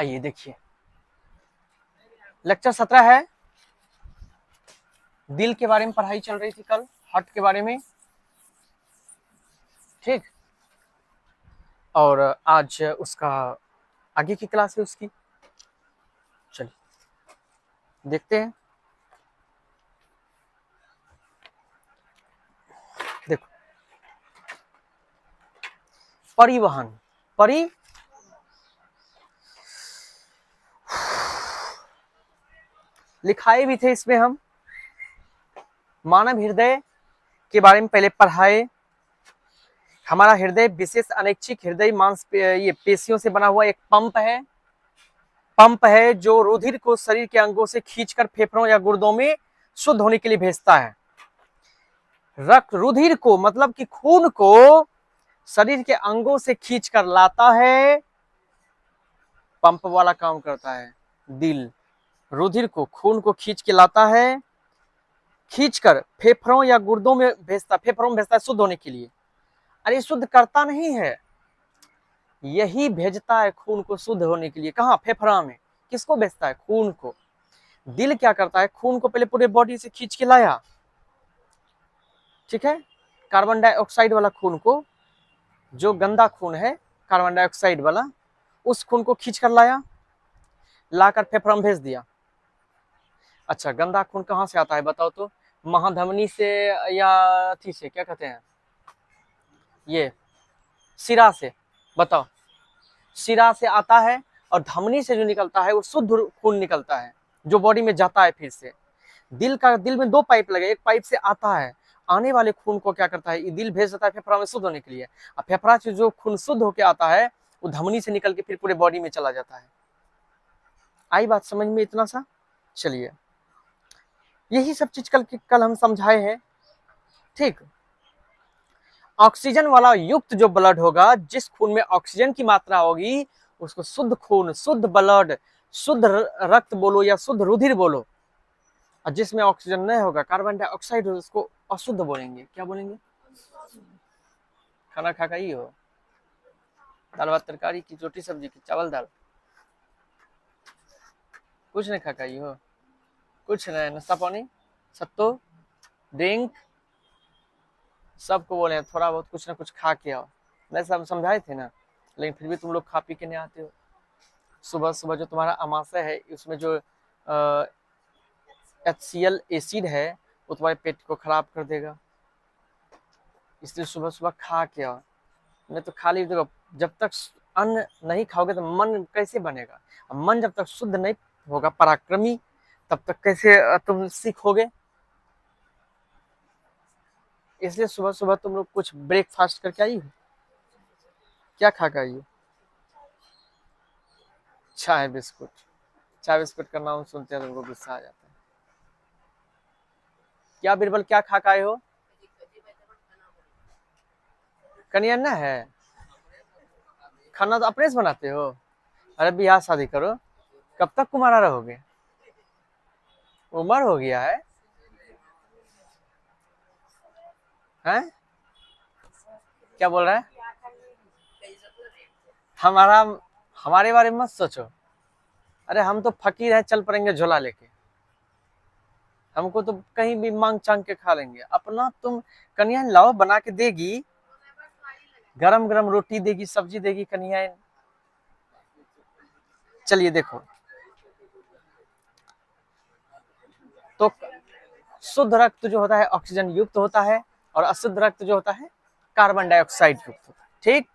आइए देखिए, लेक्चर 17 है। दिल के बारे में पढ़ाई चल रही थी कल, हार्ट के बारे में, ठीक। और आज उसका आगे की क्लास है उसकी। चलिए देखते हैं। देखो, परिवहन, लिखाए भी थे इसमें हम। मानव हृदय के बारे में पहले पढ़ाए। हमारा हृदय विशेष अनैच्छिक हृदय मांस ये पेशियों से बना हुआ एक पंप है जो रुधिर को शरीर के अंगों से खींचकर फेफड़ों या गुर्दों में शुद्ध होने के लिए भेजता है। रक्त रुधिर को मतलब कि खून को शरीर के अंगों से खींचकर लाता है, पंप वाला काम करता है दिल। रुधिर को, खून को खींच के लाता है, खींचकर फेफड़ों या गुर्दों में भेजता, फेफड़ों में भेजता है शुद्ध होने के लिए। अरे शुद्ध करता नहीं है, यही भेजता है खून को शुद्ध होने के लिए। कहाँ? फेफड़ा में। किसको भेजता है? खून को। दिल क्या करता है? खून को पहले पूरे बॉडी से खींच के लाया, ठीक है। कार्बन डाइऑक्साइड वाला खून को, जो गंदा खून है कार्बन डाइऑक्साइड वाला, उस खून को खींच कर लाया, लाकर फेफड़ा में भेज दिया। अच्छा, गंदा खून कहाँ से आता है बताओ तो? महाधमनी से या अथी से, क्या कहते हैं ये, सिरा से। बताओ, सिरा से आता है और धमनी से जो निकलता है वो शुद्ध खून निकलता है जो बॉडी में जाता है फिर से। दिल में दो पाइप लगे, एक पाइप से आता है, आने वाले खून को क्या करता है, दिल भेज देता है फेफड़ा में शुद्ध होने के लिए। अब फेफड़ा से जो खून शुद्ध होकर आता है वो धमनी से निकल के फिर पूरे बॉडी में चला जाता है। आई बात समझ में इतना सा? चलिए, यही सब चीज कल हम समझाए हैं, ठीक। ऑक्सीजन वाला युक्त जो ब्लड होगा, जिस खून में ऑक्सीजन की मात्रा होगी उसको शुद्ध खून, शुद्ध ब्लड, शुद्ध रक्त बोलो या शुद्ध रुधिर बोलो। और जिसमें ऑक्सीजन नहीं होगा, कार्बन डाइऑक्साइड, उसको अशुद्ध बोलेंगे। क्या बोलेंगे? खाना खा ही हो, दाल भात तरकारी की, रोटी सब्जी की, चावल दाल, कुछ नहीं खा ही हो? कुछ नहीं, नाश्ता पानी, सत्तो, ड्रिंक, सबको बोले हैं थोड़ा बहुत कुछ ना कुछ खा के आओ। मैं सब समझाए थे ना, लेकिन फिर भी तुम लोग खा पी के नहीं आते हो। सुबह सुबह जो तुम्हारा अमाशय है, उसमें जो HCl एसिड है वो तुम्हारे पेट को खराब कर देगा, इसलिए सुबह सुबह खा के आओ। नहीं तो खाली देखो, जब तक अन्न नहीं खाओगे तो मन कैसे बनेगा? मन जब तक शुद्ध नहीं होगा, पराक्रमी, तब तक कैसे तुम सीखोगे? इसलिए सुबह सुबह तुम लोग कुछ ब्रेकफास्ट करके आई हो? क्या खा के आई हो? चाय बिस्कुट। चाय बिस्कुट का नाम सुनते हैं तुमको गुस्सा आ जाता है। क्या बिरबल, क्या खा के आए हो? कनियन्ना है? खाना तो अपने से बनाते हो? अरे बियाह शादी करो, कब तक कुमारा रहोगे? उम्र हो गया है, हैं? क्या बोल रहा है? हमारा, हमारे बारे में मत सोचो। अरे हम तो फकीर है, चल पड़ेंगे झोला लेके। हमको तो कहीं भी मांग चांग के खा लेंगे अपना। तुम कन्या लाओ, बना के देगी, गरम गरम रोटी देगी, सब्जी देगी कन्या। चलिए देखो, तो शुद्ध रक्त जो होता है ऑक्सीजन युक्त होता है, और अशुद्ध रक्त जो होता है कार्बन डाइऑक्साइड युक्त होता है, ठीक।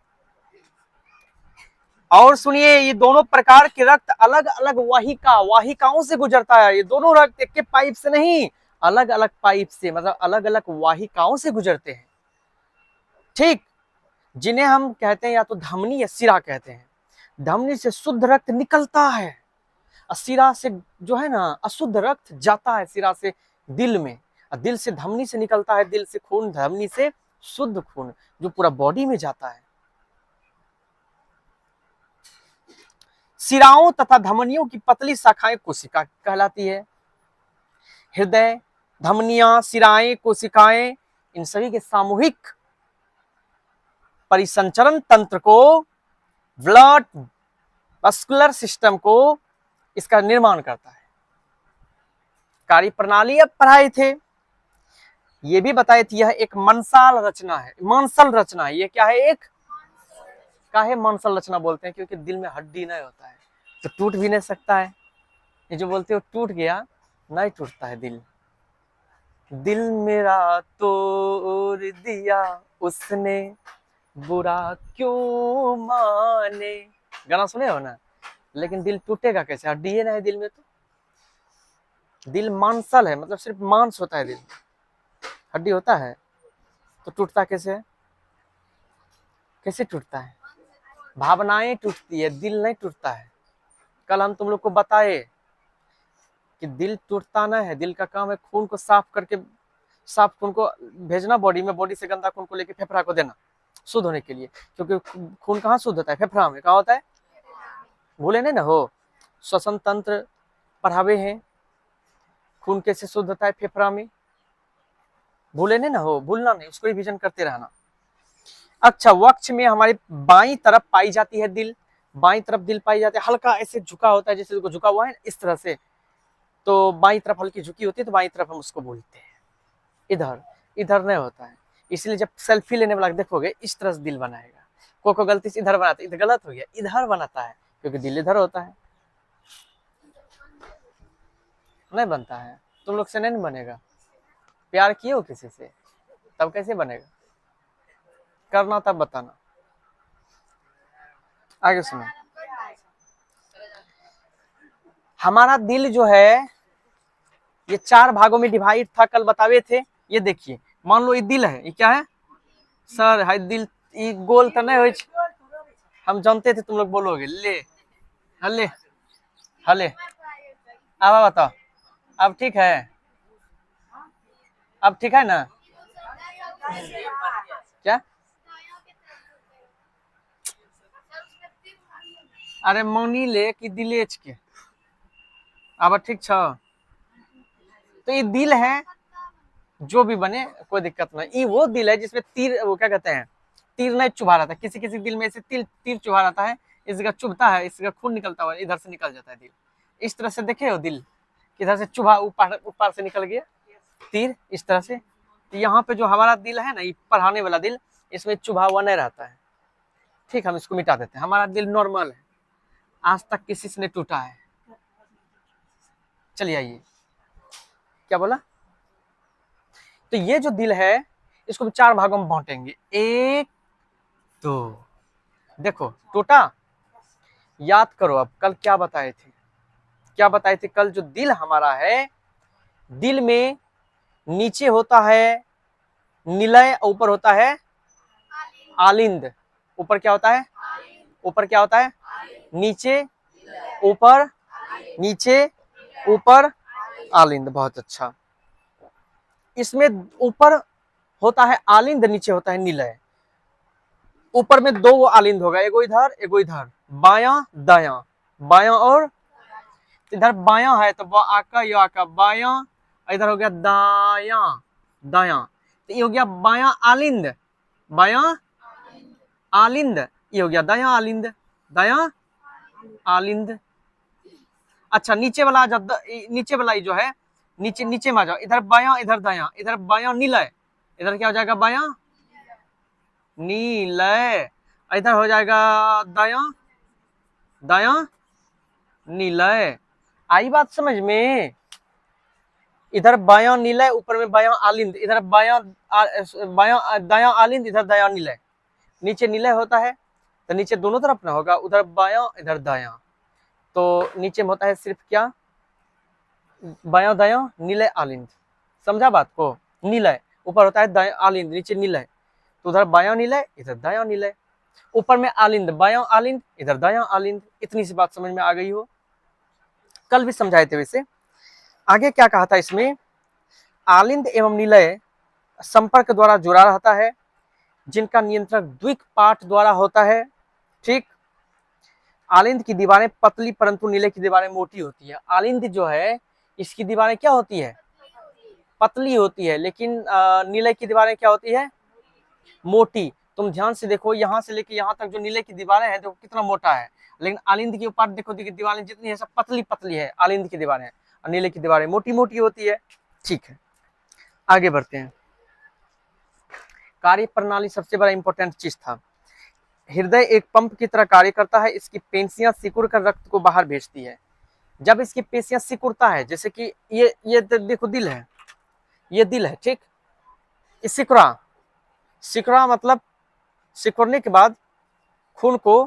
और सुनिए, ये दोनों प्रकार के रक्त अलग अलग वाहिकाओं से गुजरता है। ये दोनों रक्त एक के पाइप से नहीं, अलग अलग पाइप से, मतलब अलग अलग वाहिकाओं से गुजरते हैं, ठीक। जिन्हें हम कहते हैं या तो धमनी या सिरा कहते हैं। धमनी से शुद्ध रक्त निकलता है, और सिरा से जो है ना अशुद्ध रक्त जाता है सिरा से दिल में, और दिल से धमनी से निकलता है, दिल से खून, धमनी से शुद्ध खून जो पूरा बॉडी में जाता है। सिराओं तथा धमनियों की पतली शाखाएं कोशिका कहलाती है। हृदय, धमनियां, सिराएं, कोशिकाएं, इन सभी के सामूहिक परिसंचरण तंत्र को ब्लड मस्कुलर सिस्टम को इसका निर्माण करता है। कार्य प्रणाली अब पढ़ाए थे, ये भी बताए थे यह एक मंसाल रचना है, मांसल रचना है। ये क्या है? एक काहे मांसल रचना बोलते हैं? क्योंकि दिल में हड्डी नहीं होता है तो टूट भी नहीं सकता है। ये जो बोलते हो टूट गया, नहीं टूटता है दिल। दिल मेरा तोड़ दिया उसने, बुरा क्यों माने। गाना सुने हो ना? लेकिन दिल टूटेगा कैसे? हड्डी है ना है दिल में। तो दिल मांसल है, मतलब सिर्फ मांस होता है दिल, हड्डी होता है तो टूटता कैसे है? कैसे टूटता है? भावनाएं टूटती है, दिल नहीं टूटता है। कल हम तुम लोग को बताए कि दिल टूटता ना है, दिल का काम है खून को साफ करके, साफ खून को भेजना बॉडी में, बॉडी से गंदा खून को लेके फेफड़ा को देना शुद्ध होने के लिए। क्योंकि खून कहाँ शुद्ध होता है? फेफड़ा में। कहाँ होता है? भूले नहीं ना हो, श्वसन तंत्र पढ़ावे हैं, खून कैसे शुद्ध होता है फेफड़ा में। भूले नहीं ना हो, भूलना नहीं, उसको रिवीजन करते रहना। अच्छा, वक्ष में हमारी बाईं तरफ पाई जाती है दिल, बाईं तरफ दिल पाई जाती है। हल्का ऐसे झुका होता है, जैसे झुका हुआ है इस तरह से, तो बाईं तरफ हल्की झुकी होती है, तो बाईं तरफ हम उसको बोलते हैं। इधर इधर नहीं होता है, इसलिए जब सेल्फी लेने वाला देखोगे इस तरह से दिल बनाएगा। को गलती से इधर बनाता है, इधर गलत हो गया, इधर बनाता है क्योंकि दिल इधर होता है। नहीं बनता है, तुम लोग से नहीं बनेगा। प्यार किए हो किसी से तब कैसे बनेगा? करना तब बताना। आगे सुनो, हमारा दिल जो है ये 4 भागों में डिवाइड था, कल बतावे थे। ये देखिए, मान लो ये दिल है, ये क्या है सर? है दिल, ये गोल तो नहीं हो, हम जानते थे तुम लोग बोलोगे। ले हले हले, अब बताओ, अब ठीक है? अब ठीक है ना? क्या? अरे मौनी ले कि दिलेच के, अब ठीक छ? तो ये दिल है, जो भी बने कोई दिक्कत नहीं। ये वो दिल है जिसमें तीर, वो क्या कहते हैं, तीर नहीं चुभा रहता। किसी किसी दिल में से तीर चुभा रहता है, इसका चुभता है, इसका खून निकलता हुआ इधर से निकल जाता है दिल। इस तरह से देखे हो दिल किधर से चुभा, ऊपर ऊपर से निकल गया तीर, इस तरह से। तो यहाँ पे जो हमारा दिल है ना, ये पढ़ाने वाला दिल, इसमें चुभा हुआ नहीं रहता है। ठीक, हम इसको मिटा देते हैं। हमारा दिल नॉर्मल है, आज तक किसी से नहीं टूटा है। चलिए आइए, क्या बोला? तो ये जो दिल है इसको 4 भागों में बांटेंगे। 1 2, देखो टूटा, याद करो अब कल क्या बताए थे। क्या बताए थे कल? जो दिल हमारा है, दिल में नीचे होता है निलय, ऊपर होता है आलिंद। ऊपर क्या होता है? ऊपर क्या होता है? नीचे ऊपर, नीचे ऊपर आलिंद। बहुत अच्छा। इसमें ऊपर होता है आलिंद, नीचे होता है निलय। ऊपर में 2 आलिंद होगा, एगो इधर एगो इधर, बायां दायां, बायां और इधर बायां है तो आका यो आका बायां, इधर हो गया दायां दायां, तो ये हो गया बायां आलिंद, बायां आलिंद, ये हो गया दायां आलिंद, दायां आलिंद। अच्छा, नीचे वाला नीचे वाला जो है, नीचे नीचे में आ जाओ, इधर बायां इधर दायां, इधर बायां निलय, इधर क्या हो जाएगा? बायां नीलय, इधर हो जाएगा दायां दायां नीलय। आई बात समझ में? इधर बायां नीलय, ऊपर में बायां आलिंद, इधर बायां दायां आलिंद, इधर दायां नीलय। नीचे नीलय होता है तो नीचे दोनों तरफ ना होगा, उधर बायां इधर दायां, तो नीचे में होता है सिर्फ क्या? बायां दायां नीलय आलिंद। समझा बात को? नीलय ऊपर होता है, दायां आलिंद नीचे नीलय, तो उधर बायां नीलय इधर दायां नीलय, ऊपर में आलिंद बायां आलिंद इधर दायां आलिंद। इतनी सी बात समझ में आ गई हो? कल भी समझाए थे वैसे। आगे क्या कहा था इसमें? आलिंद एवं निलय संपर्क द्वारा जुड़ा रहता है, जिनका नियंत्रण द्विक पाठ द्वारा होता है। ठीक, आलिंद की दीवारें पतली परंतु निलय की दीवारें मोटी होती है। आलिंद जो है इसकी दीवारें क्या होती है? पतली होती है, लेकिन निलय की दीवारें क्या होती है? मोटी। तुम ध्यान से देखो, यहाँ से लेके यहाँ तक जो नीले की दीवारें हैं देखो कितना मोटा है, लेकिन आलिंद के ऊपर देखो देखिए दीवारें जितनी है सब पतली पतली है, आलिंद की दीवारें और नीले की दीवारें मोटी मोटी होती है। ठीक है, आगे बढ़ते हैं। कार्य प्रणाली सबसे बड़ा इंपॉर्टेंट चीज था। हृदय एक पंप की तरह कार्य करता है, इसकी पेशियां सिकुड़ कर रक्त को बाहर भेजती है। जब इसकी पेशियां सिकुड़ता है, जैसे कि ये देखो दिल है, ये दिल है, ठीक, ये सिकुड़ा, सिकुड़ा मतलब सिकुड़ने के बाद खून को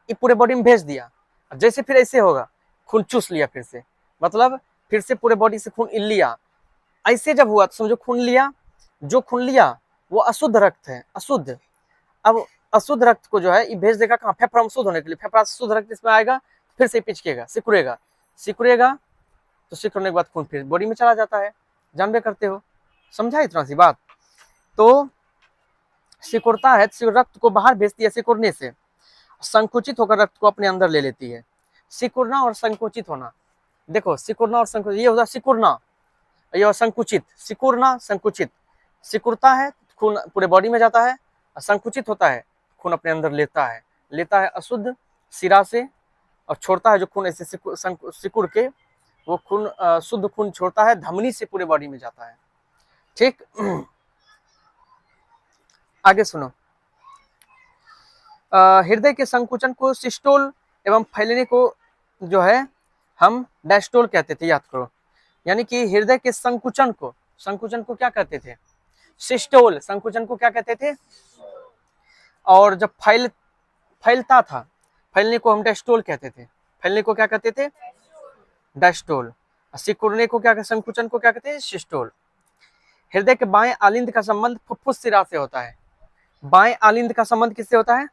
ये पूरे बॉडी में भेज दिया, जैसे फिर ऐसे होगा, खून चूस लिया फिर से, मतलब फिर से पूरे बॉडी से खून लिया। ऐसे जब हुआ तो समझो खून लिया, जो खून लिया वो अशुद्ध रक्त है, अशुद्ध। अब अशुद्ध रक्त को जो है ये भेज देगा कहाँ, फेफड़ा में शुद्ध होने के लिए, फेफड़ा से शुद्ध रक्त इसमें आएगा, फिर से पिचकेगा, सिकुड़ेगा, सिकुड़ेगा तो सिकुड़ने के बाद खून फिर बॉडी में चला जाता है, जानबे करते हो, समझा इतना सी बात। तो सिकुड़ता है, रक्त को बाहर भेजती है, सिकुड़ने से संकुचित होकर रक्त को अपने अंदर ले लेती है। सिकुड़ना और संकुचित होना, देखो सिकुड़ना और संकुचित, ये होता सिकुड़ना, ये संकुचित, सिकुड़ना संकुचित, सिकुड़ता है खून पूरे बॉडी में जाता है, संकुचित होता है खून अपने अंदर लेता है अशुद्ध सिरा से, और छोड़ता है जो खून ऐसे सिकुड़ के वो खून शुद्ध खून छोड़ता है, धमनी से पूरे बॉडी में जाता है। ठीक, आगे सुनो। हृदय के संकुचन को सिस्टोल एवं फैलने को जो है हम डायस्टोल कहते थे, याद करो। यानी कि हृदय के संकुचन को क्या कहते थे, सिस्टोल, संकुचन को क्या कहते थे, और जब फैलता था, फैलने को हम डायस्टोल कहते थे, फैलने को क्या कहते थे, डायस्टोल, सिकुड़ने को क्या, संकुचन को क्या कहते हैं, सिस्टोल। हृदय के बाएं आलिंद का संबंध फुफ्फुस सिरा से होता है। बाएं आलिंद का संबंध किससे होता है,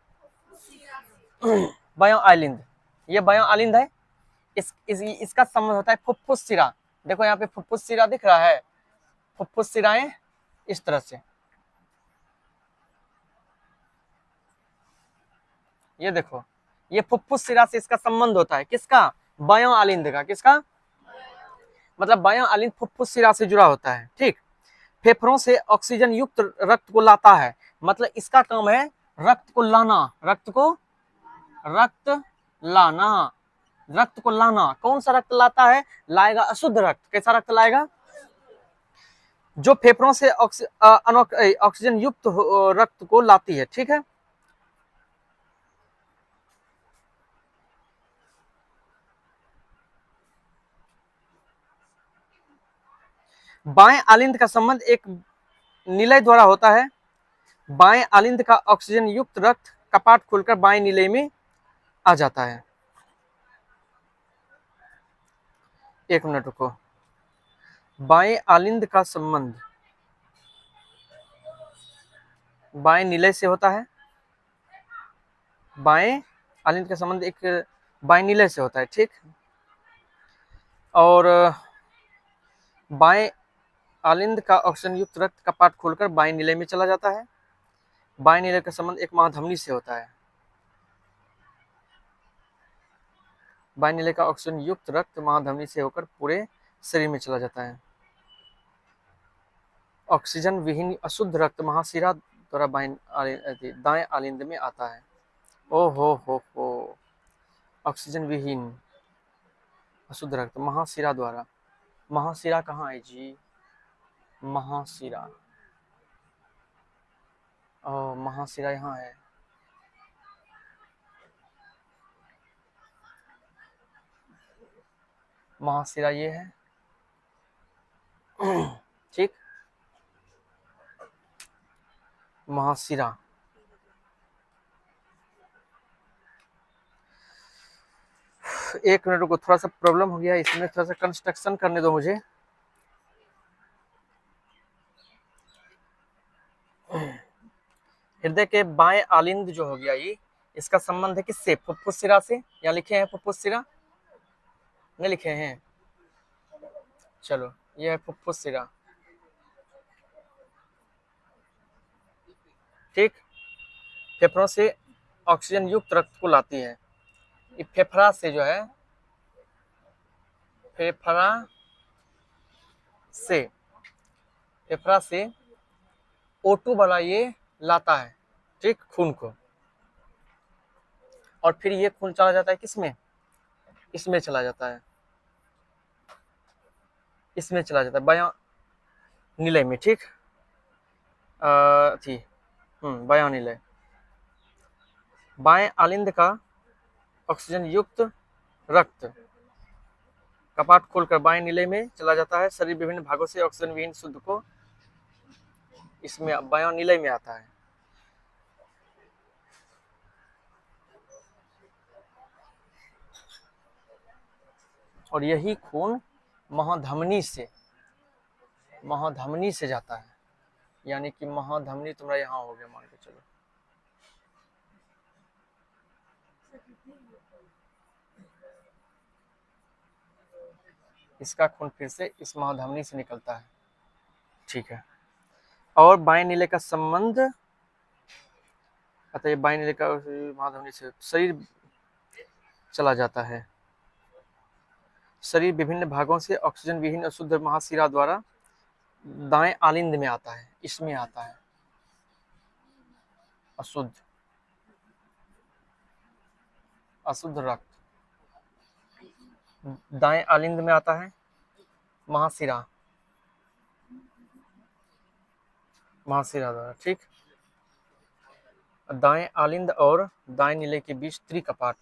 बाएं आलिंद, ये बाएं आलिंद है, इसका संबंध होता है फुफ्फुस सिरा। देखो यहाँ पे फुफ्फुस सिरा दिख रहा है, फुफ्फुस सिराएं इस तरह से, ये देखो, ये फुफ्फुस सिरा से इसका संबंध होता है, किसका, बायां आलिंद का, किसका, मतलब बायां आलिंद फुफ्फुस सिरा से जुड़ा होता है। ठीक, फेफड़ों से ऑक्सीजन युक्त रक्त को लाता है, मतलब इसका काम है रक्त को लाना, रक्त लाना, रक्त को लाना। कौन सा रक्त लाता है, लाएगा अशुद्ध रक्त, कैसा रक्त लाएगा, जो फेफड़ों से ऑक्सीजन युक्त रक्त को लाती है। ठीक है, बाएं आलिंद का संबंध एक निलय द्वारा होता है। बाएं आलिंद का ऑक्सीजन युक्त रक्त कपाट खोलकर बाएं निलय में आ जाता है। एक मिनट रुको, बाएं आलिंद का संबंध बाएं निलय से होता है, बाएं आलिंद का संबंध एक बाएं निलय से होता है। ठीक, और बाएं आलिंद का ऑक्सीजन युक्त रक्त कपाट खोलकर बाएं निलय में चला जाता है। बाएं निलय का संबंध एक महाधमनी से होता है। बाएं निलय का ऑक्सीजन युक्त रक्त महाधमनी से होकर पूरे शरीर में चला जाता है। ऑक्सीजन विहीन अशुद्ध रक्त महाशिरा द्वारा दाएं आलिंद में आता है। ओ हो, ऑक्सीजन विहीन अशुद्ध रक्त महाशिरा द्वारा, महाशिरा कहाँ है जी, महाशिरा, ओ महाशिरा यहाँ है, महाशिरा ये है। ठीक, महाशिरा, एक मिनट रुको, थोड़ा सा प्रॉब्लम हो गया है इसमें, थोड़ा सा कंस्ट्रक्शन करने दो मुझे। हृदय के बाएं आलिंद जो हो गया ये, इसका संबंध है किससे, फुफ्फुस सिरा से। यहाँ लिखे हैं फुफ्फुस सिरा, नहीं लिखे हैं, चलो ये है फुफ्फुस सिरा। ठीक, फेफड़ों से ऑक्सीजन युक्त रक्त को लाती है। ये फेफड़ा से जो है, फेफड़ा से O2 वाला ये लाता है, ठीक, खून को। और फिर ये खून चला जाता है किसमें, इसमें चला जाता है, इसमें चला जाता है बायां निलय में। ठीक, थी बायां निलय, बाएं आलिंद का ऑक्सीजन युक्त रक्त कपाट खोलकर बाएं नीले में चला जाता है। शरीर विभिन्न भागों से ऑक्सीजन विहीन शुद्ध को इसमें बायां नीले में आता है। और यही खून महाधमनी से जाता है, यानी कि महाधमनी तुम्हारा यहाँ हो गया मान के चलो। इसका खून फिर से इस महाधमनी से निकलता है। ठीक है, और बाएं नीले का संबंध, अतः बाएं नीले का महाधमनी से शरीर चला जाता है। शरीर विभिन्न भागों से ऑक्सीजन विहीन अशुद्ध महाशिरा द्वारा दाएं आलिंद में आता है, इसमें आता है अशुद्ध रक्त, दाएं आलिंद में आता है महाशिरा द्वारा। ठीक, दाएं आलिंद और दाएं नीले के बीच त्रिकपाट,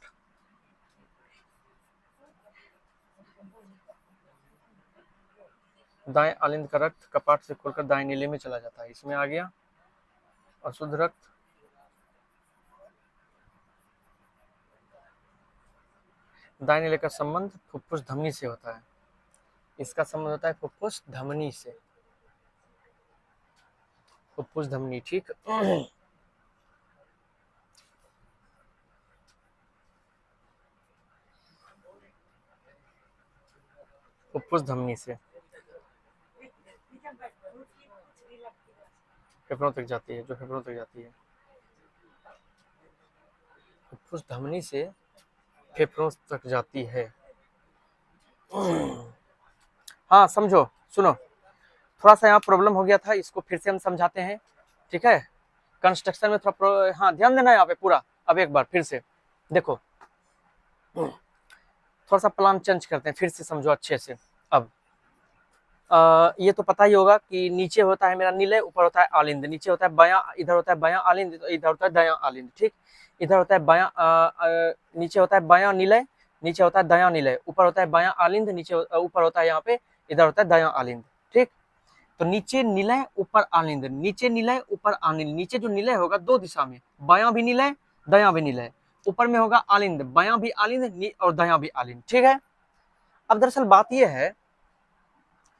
दाएं आलिंद का रक्त कपाट से खोलकर दाएं नीले में चला जाता है, इसमें आ गया अशुद्ध रक्त। दाएं नीले का संबंध फुफ्फुस धमनी से होता है, इसका संबंध होता है फुफ्फुस धमनी से, फुफ्फुस धमनी। ठीक, फुफ्फुस धमनी से फेफड़ों तक जाती है, जो फेफड़ों तक जाती है, फुफ्फुस धमनी से फेफड़ों तक जाती है। हाँ समझो, सुनो, थोड़ा सा यहाँ प्रॉब्लम हो गया था, इसको फिर से हम समझाते हैं। ठीक है, कंस्ट्रक्शन में थोड़ा हाँ ध्यान देना यहाँ पे पूरा। अब एक बार फिर से देखो, थोड़ा सा प्लान चेंज करते हैं, फिर से समझो अच्छे से। अब ये तो पता ही होगा कि नीचे होता है मेरा निलय, ऊपर होता है आलिंद, नीचे होता है बायां, इधर होता है बायां आलिंद, तो इधर होता है दायां आलिंद। ठीक, इधर होता है बायां, नीचे होता है बायां निलय, नीचे होता है दायां निलय, ऊपर होता है बायां आलिंद, नीचे ऊपर होता है यहाँ पे, इधर होता है दायां आलिंद। ठीक, तो नीचे निलय ऊपर आलिंद, नीचे निलय ऊपर आलिंद, नीचे जो निलय होगा दो दिशा में, बायां भी निलय दायां भी निलय, ऊपर में होगा आलिंद, बायां भी आलिंद और दायां भी आलिंद। ठीक है, अब दरअसल बात यह है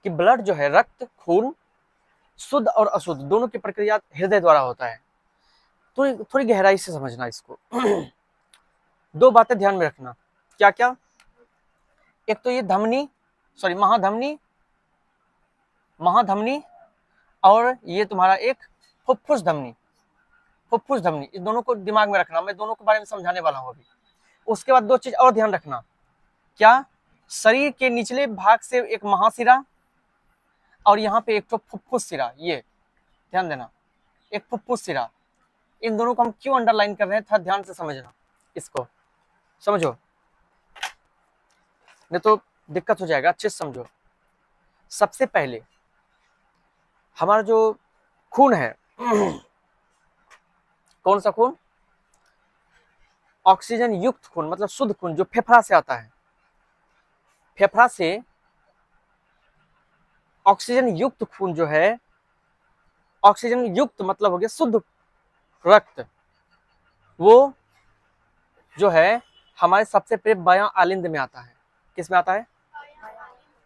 कि ब्लड जो है, रक्त खून, शुद्ध और अशुद्ध दोनों की प्रक्रिया हृदय द्वारा होता है। तो थोड़ी गहराई से समझना इसको। दो बातें ध्यान में रखना, क्या क्या, एक तो ये धमनी, सॉरी महाधमनी और ये तुम्हारा एक फुफ्फुस धमनी, इस दोनों को दिमाग में रखना, मैं दोनों के बारे में समझाने वाला हूँ अभी। उसके बाद दो चीज और ध्यान रखना, क्या, शरीर के निचले भाग से एक महाशिरा और यहाँ पे एक तो फुफ्फुस सिरा, ये ध्यान देना, एक फुफ्फुस सिरा, इन दोनों को हम क्यों अंडरलाइन कर रहे हैं, था ध्यान से समझना, इसको समझो, नहीं तो दिक्कत हो जाएगा, अच्छे से समझो। सबसे पहले हमारा जो खून है, कौन सा खून, ऑक्सीजन युक्त खून, मतलब शुद्ध खून जो फेफड़ा से आता है, फेफड़ा से ऑक्सीजन युक्त खून जो है, ऑक्सीजन युक्त मतलब हो गया शुद्ध रक्त, वो जो है हमारे सबसे पहले बायां आलिंद में आता है। किस में आता है,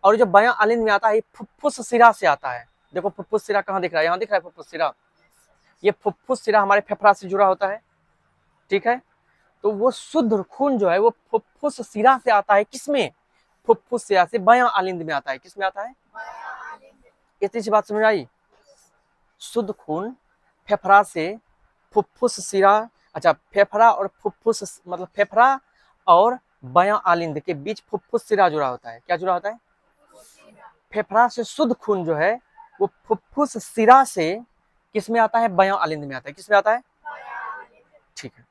और जो बायां आलिंद में आता है फुफ्फुस सिरा से आता है। देखो फुफ्फुस सिरा कहाँ दिख रहा है, यहाँ दिख रहा है फुफ्फुस सिरा, ये फुफ्फुस सिरा हमारे फेफड़ा से जुड़ा होता है। ठीक है, तो वो शुद्ध खून जो है वो फुफ्फुस सिरा से आता है, किसमें, फुफ्फुस सिरा से बायां आलिंद में आता है। किसमें आता है, इतनी सी बात समझ आई। शुद्ध खून फेफड़ा से फुफ्फुस सिरा, अच्छा फेफड़ा और फुफ्फुस मतलब फेफड़ा और बायां आलिंद के बीच फुफ्फुस सिरा जुड़ा होता है। क्या जुड़ा होता है, फेफड़ा से शुद्ध खून जो है वो फुफ्फुस सिरा से किस में आता है, बायां आलिंद में आता है। किस में आता है, ठीक है,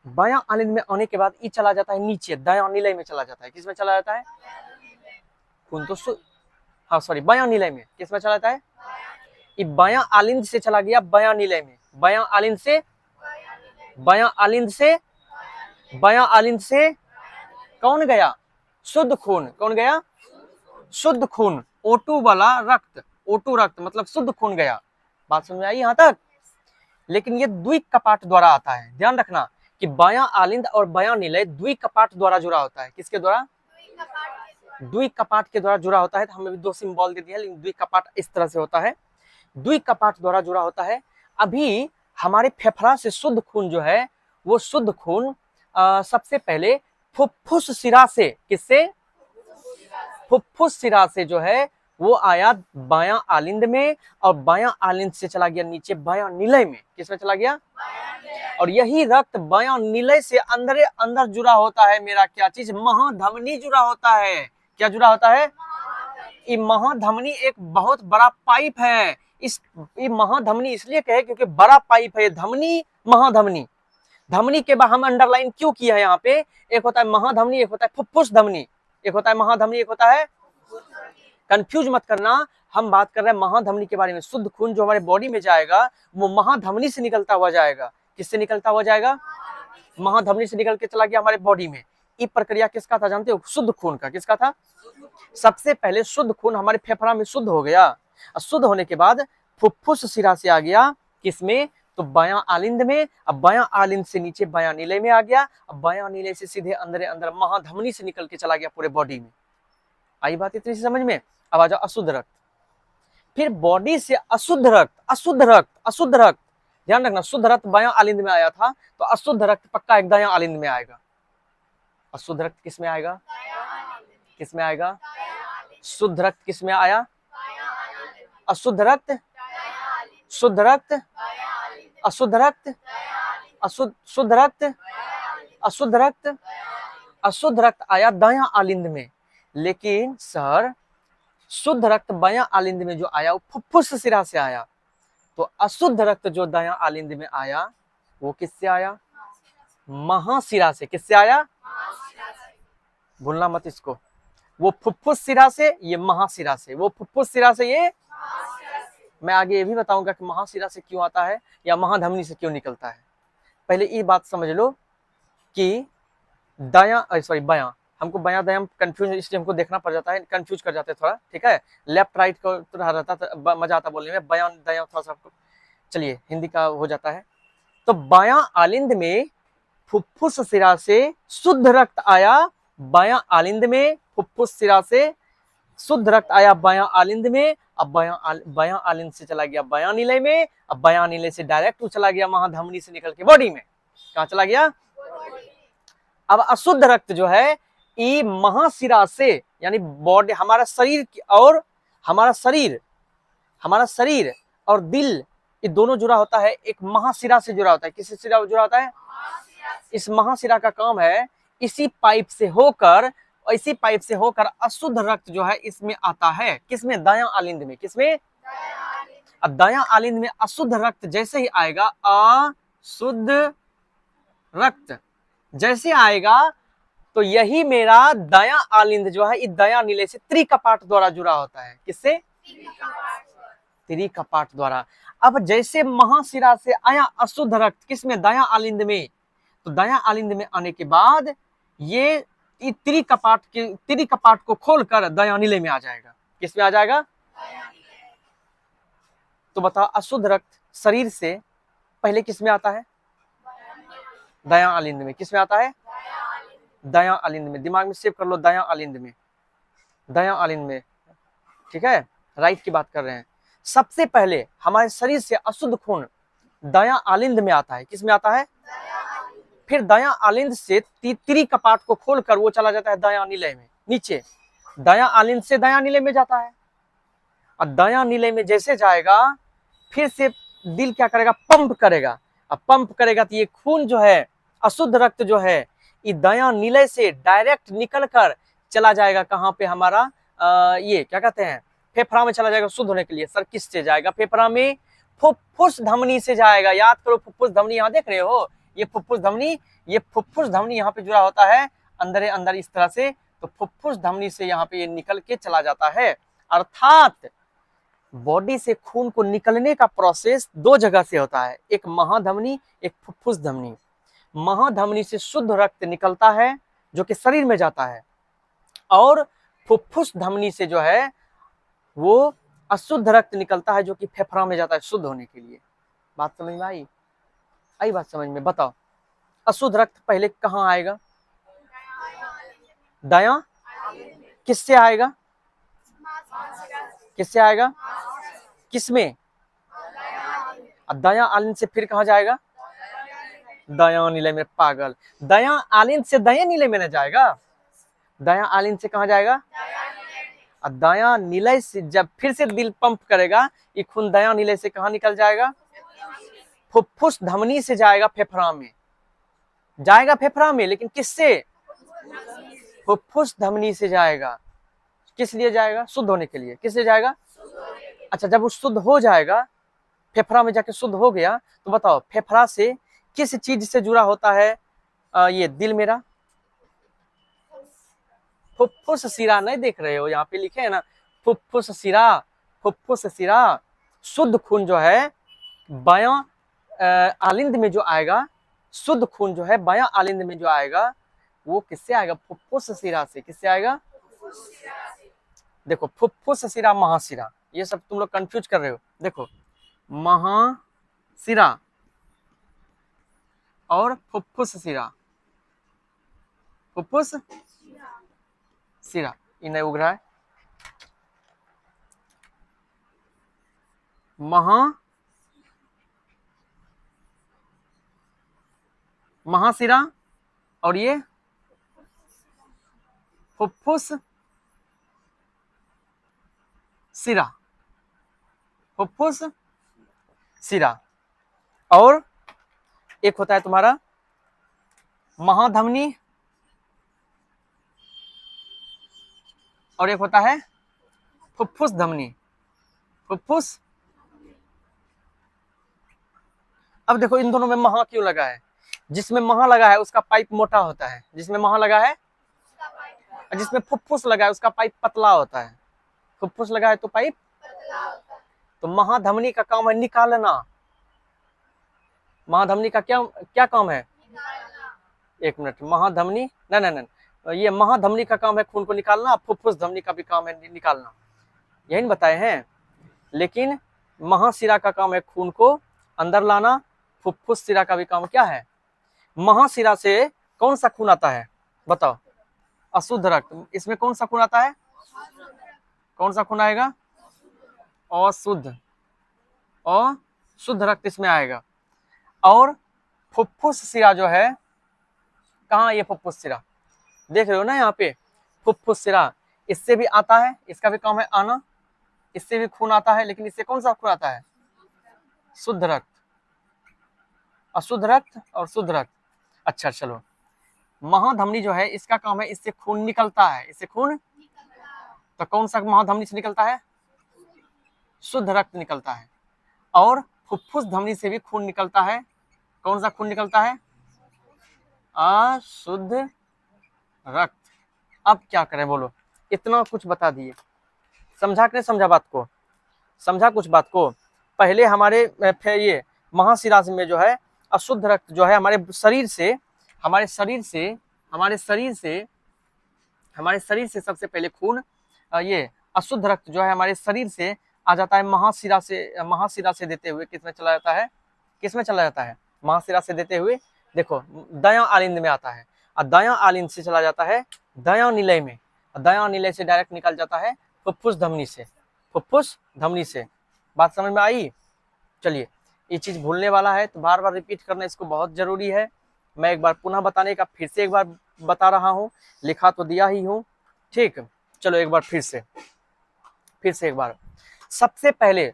बायां आलिंद में आने के बाद ये चला जाता है नीचे, दायां निलय में चला जाता है। किस में चला जाता है? खून तो हाँ सॉरी, बायां निलय में। किस में चला जाता है? ये बायां आलिंद से चला गया बायां निलय में, बायां आलिंद से, बायां आलिंद से, बायां आलिंद से कौन गया? शुद्ध खून। कौन गया? शुद्ध खून, O2 वाला रक्त, O2 रक्त मतलब शुद्ध खून गया। बात समझ में आई यहां तक? लेकिन ये द्विक कपाट द्वारा आता है, ध्यान रखना कि बायां आलिंद और बायां निलय द्विक कपाट द्वारा जुड़ा होता है। किसके द्वारा? द्विक कपाट के द्वारा जुड़ा होता है। तो हमें भी दो सिंबल दे दिया, लेकिन द्विक कपाट इस तरह से होता है, द्विक कपाट द्वारा जुड़ा होता है। अभी हमारे फेफड़ा से शुद्ध खून जो है, वो शुद्ध खून सबसे पहले फुफ्फुस शिरा से, किससे? फुफ्फुस शिरा से जो है वो आया बायां आलिंद में, और बायां आलिंद से चला गया नीचे बायां निलय में। किसमें चला गया? और यही रक्त बायां निलय से अंदर अंदर जुड़ा होता है मेरा क्या चीज? महाधमनी जुड़ा होता है। क्या जुड़ा होता है? ये महाधमनी एक बहुत बड़ा पाइप है। ये महाधमनी इसलिए कहे क्योंकि बड़ा पाइप है धमनी, महाधमनी। धमनी के बाद हम अंडरलाइन क्यों किया है यहाँ पे? एक होता है महाधमनी, एक होता है फुफ्फुस धमनी। एक होता है महाधमनी, एक होता है, कंफ्यूज मत करना, हम बात कर रहे हैं महाधमनी के बारे में। शुद्ध खून जो हमारे बॉडी में जाएगा वो महाधमनी से निकलता हुआ जाएगा। किससे निकलता हुआ जाएगा? महाधमनी से निकल के चला गया हमारे बॉडी में। ये प्रक्रिया किसका था जानते हो? शुद्ध खून का। किसका था? सबसे पहले शुद्ध खून हमारे फेफड़ा में शुद्ध हो गया, और शुद्ध होने के बाद फुफ्फुस शिरा से आ गया किसमें? तो बायां आलिंद में। अब बायां आलिंद से नीचे बायां निलय में आ गया, अब बायां निलय से सीधे अंदर अंदर महाधमनी से निकल के चला गया पूरे बॉडी में। आई बात इतनी सी समझ में? अब आ जाओ अशुद्ध रक्त। फिर बॉडी से अशुद्ध रक्त, अशुद्ध रक्त, अशुद्ध रक्त, ध्यान रखना, शुद्ध रक्त बायां आलिंद में आया था, तो अशुद्ध रक्त पक्का एक दायां आलिंद में आएगा। अशुद्ध रक्त किस में आएगा? किस में आएगा? शुद्ध रक्त किस में आया? अशुद्ध रक्त, शुद्ध रक्त, अशुद्ध रक्त, अशुद्ध शुद्ध रक्त, अशुद्ध रक्त, अशुद्ध रक्त आया दायां आलिंद में। लेकिन सर शुद्ध रक्त बायां आलिंद में जो आया वो फुफ्फुस शिरा से आया, तो अशुद्ध रक्त जो दायां आलिंद में आया वो किससे आया? महाशिरा से। किससे आया? भूलना मत इसको। वो फुफ्फुस शिरा से, ये महाशिरा से। वो फुफ्फुस शिरा से, ये मैं आगे ये भी बताऊंगा कि महाशिरा से क्यों आता है या महाधमनी से क्यों निकलता है। पहले ये बात समझ लो कि दायां सॉरी बायां, हमको बायां दायां कंफ्यूज इसलिए हमको देखना पड़ जाता है, कंफ्यूज कर जाते हैं थोड़ा, ठीक है। लेफ्ट राइट को रहता था, मजा आता बोलने में, बायां दायां थोड़ा सा चलिए हिंदी का हो जाता है। तो बायां आलिंद में फुफ्फुस शिरा से शुद्ध रक्त आया, बायां आलिंद में फुफ्फुस शिरा से शुद्ध रक्त आया बायां आलिंद में। अब बायां आलिंद से चला गया बायां निलय में, अब बायां निलय से डायरेक्ट वो चला गया महाधमनी से निकल के बॉडी में। कहाँ चला गया? अब अशुद्ध रक्त जो है ये महाशिरा से, यानी बॉडी, हमारा शरीर और हमारा शरीर और दिल, ये दोनों जुड़ा होता है एक महाशिरा से जुड़ा होता है। किससे शिरा जुड़ा होता है? इस महाशिरा का काम है इसी पाइप से होकर अशुद्ध रक्त जो है इसमें आता है। किसमें? दायां आलिंद में। किसमें? अब दायां आलिंद में अशुद्ध रक्त जैसे ही आएगा, अशुद्ध रक्त जैसे आएगा, तो यही मेरा दायां आलिंद जो है इस दायां निलय से त्रिकपाट द्वारा जुड़ा होता है। किससे? त्रिकपाट द्वारा। अब जैसे महाशिरा से आया अशुद्ध रक्त किसमें? दायां आलिंद में। तो दायां आलिंद में आने के बाद ये त्रिकपाट को खोलकर दायां निलय में आ जाएगा। किसमें आ जाएगा? तो बताओ अशुद्ध रक्त शरीर से पहले किसमें आता है? दायां आलिंद में। किसमें आता है? दायां आलिंद में। दिमाग में सेव कर लो, दायां आलिंद में, दायां आलिंद में, ठीक है। राइट की बात कर रहे हैं। सबसे पहले हमारे शरीर से अशुद्ध खून दायां आलिंद में आता है। किसमें आता है? फिर दायां आलिंद से त्रिकपाट को खोलकर वो चला जाता है दायां निलय में नीचे। दायां आलिंद से दायां निलय में जाता है, और दायां निलय में जैसे जाएगा फिर से दिल क्या करेगा? पंप करेगा। अब पंप करेगा तो ये खून जो है, अशुद्ध रक्त जो है, ये दायां निलय से डायरेक्ट निकल कर चला जाएगा कहाँ पे? हमारा ये क्या कहते हैं, फेफड़ा में चला जाएगा शुद्ध होने के लिए। सर किससे जाएगा? फेफड़ा में फुफ्फुस धमनी से जाएगा। याद करो, फुफ्फुस धमनी यहाँ देख रहे हो, ये फुफ्फुस धमनी यहाँ पे जुड़ा होता है अंदर अंदर इस तरह से, तो फुफ्फुस धमनी से यहाँ पे ये निकल के चला जाता है। अर्थात बॉडी से खून को निकलने का प्रोसेस दो जगह से होता है, एक महाधमनी, एक फुफ्फुस धमनी। महाधमनी से शुद्ध रक्त निकलता है जो कि शरीर में जाता है, और फुफ्फुस धमनी से जो है वो अशुद्ध रक्त निकलता है जो कि फेफड़ा में जाता है शुद्ध होने के लिए। बात समझ में आई? आई बात समझ में? बताओ, अशुद्ध रक्त पहले कहाँ आएगा? दायां। किससे आएगा? किससे आएगा? किसमें? दायां आलिंद से फिर कहाँ जाएगा? दायां नीले में। पागल, दायां आलिंद से दायां नीले में न जाएगा, दायां आलिंद से कहाँ जाएगा? दायां नीले से जब फिर से दिल पंप करेगा, ये खून दायां नीले से कहाँ निकल जाएगा? फुफ्फुस धमनी से जाएगा फेफड़ा में, जाएगा फेफड़ा में, लेकिन किससे? फुफ्फुस धमनी से जाएगा। किस लिए जाएगा? शुद्ध होने के लिए। किस लिए जाएगा? अच्छा, जब वो शुद्ध हो जाएगा, फेफड़ा में जाके शुद्ध हो गया, तो बताओ फेफड़ा से किस चीज से जुड़ा होता है ये दिल मेरा? फुफ्फुस शिरा। नहीं देख रहे हो? यहाँ पे लिखे है ना, फुफ्फुस शिरा। फुफ्फुस शिरा। शुद्ध खून जो है बायां आलिंद में जो आएगा, शुद्ध खून जो है बायां आलिंद में जो आएगा, वो किससे आएगा? फुफ्फुस शिरा से। किससे आएगा? देखो, फुफ्फुस शिरा, महाशिरा, ये सब तुम लोग कंफ्यूज कर रहे हो। देखो, महाशिरा और फुफ्फुस शिरा। फुफ्फुस शिरा इन्हें उग रहा है। महाशिरा और ये फुफ्फुस शिरा। फुफ्फुस शिरा। और एक होता है तुम्हारा महाधमनी, और एक होता है फुफ्फुस धमनी। फुफ्फुस। अब देखो, इन दोनों में महा क्यों लगा है? जिसमें महा लगा है उसका पाइप मोटा होता है, जिसमें महा लगा है, जिसमें फुफ्फुस लगा है उसका पाइप पतला होता है। फुफ्फुस लगा है तो पाइप, तो महाधमनी का काम है निकालना। महाधमनी का क्या क्या काम है? एक मिनट, महाधमनी, नहीं, ये महाधमनी का काम है खून को निकालना, फुफ्फुस धमनी का भी काम है निकालना, यही बताए हैं। लेकिन महाशिरा का काम है खून को अंदर लाना, फुफ्फुस शिरा का भी काम क्या है? महाशिरा से कौन सा खून आता है? बताओ। अशुद्ध रक्त। इसमें कौन सा खून आता है? कौन सा खून आएगा? अशुद्ध। अशुद्ध रक्त इसमें आएगा। और फुफ्फुस शिरा जो है, कहाँ ये फुफ्फुस शिरा? देख रहे हो ना यहाँ पे, फुफ्फुस शिरा, इससे भी आता है, इसका भी काम है आना, इससे भी खून आता है, लेकिन इससे कौन सा खून आता है? शुद्ध रक्त। अशुद्ध रक्त और शुद्ध रक्त। अच्छा, चलो, महाधमनी जो है इसका काम है, इससे खून निकलता है, इससे खून, तो कौन सा महाधमनी से निकलता है? शुद्ध रक्त निकलता है। और फुफ्फुस धमनी से भी खून निकलता है। कौन सा खून निकलता है? अशुद्ध रक्त। अब क्या करें बोलो? इतना कुछ बता दिए, समझा कि नहीं समझा बात को? समझा कुछ बात को? पहले हमारे ये महाशिरा में जो है अशुद्ध रक्त जो है हमारे शरीर से सबसे पहले खून, ये अशुद्ध रक्त जो है हमारे शरीर से आ जाता है महाशिरा से देते हुए किसमें चला जाता है? किसमें चला जाता है? महाशिरा से देते हुए देखो दायां आलिंद में आता है, और दायां आलिंद से चला जाता है दायां निलय में, दायां निलय से डायरेक्ट निकल जाता है फुफ्फुस धमनी से। फुफ्फुस धमनी से। बात समझ में आई? चलिए, ये चीज भूलने वाला है तो बार बार रिपीट करना इसको बहुत जरूरी है। मैं एक बार पुनः बताने का फिर से एक बार बता रहा हूँ, लिखा तो दिया ही हूँ, ठीक। चलो एक बार फिर से एक बार। सबसे पहले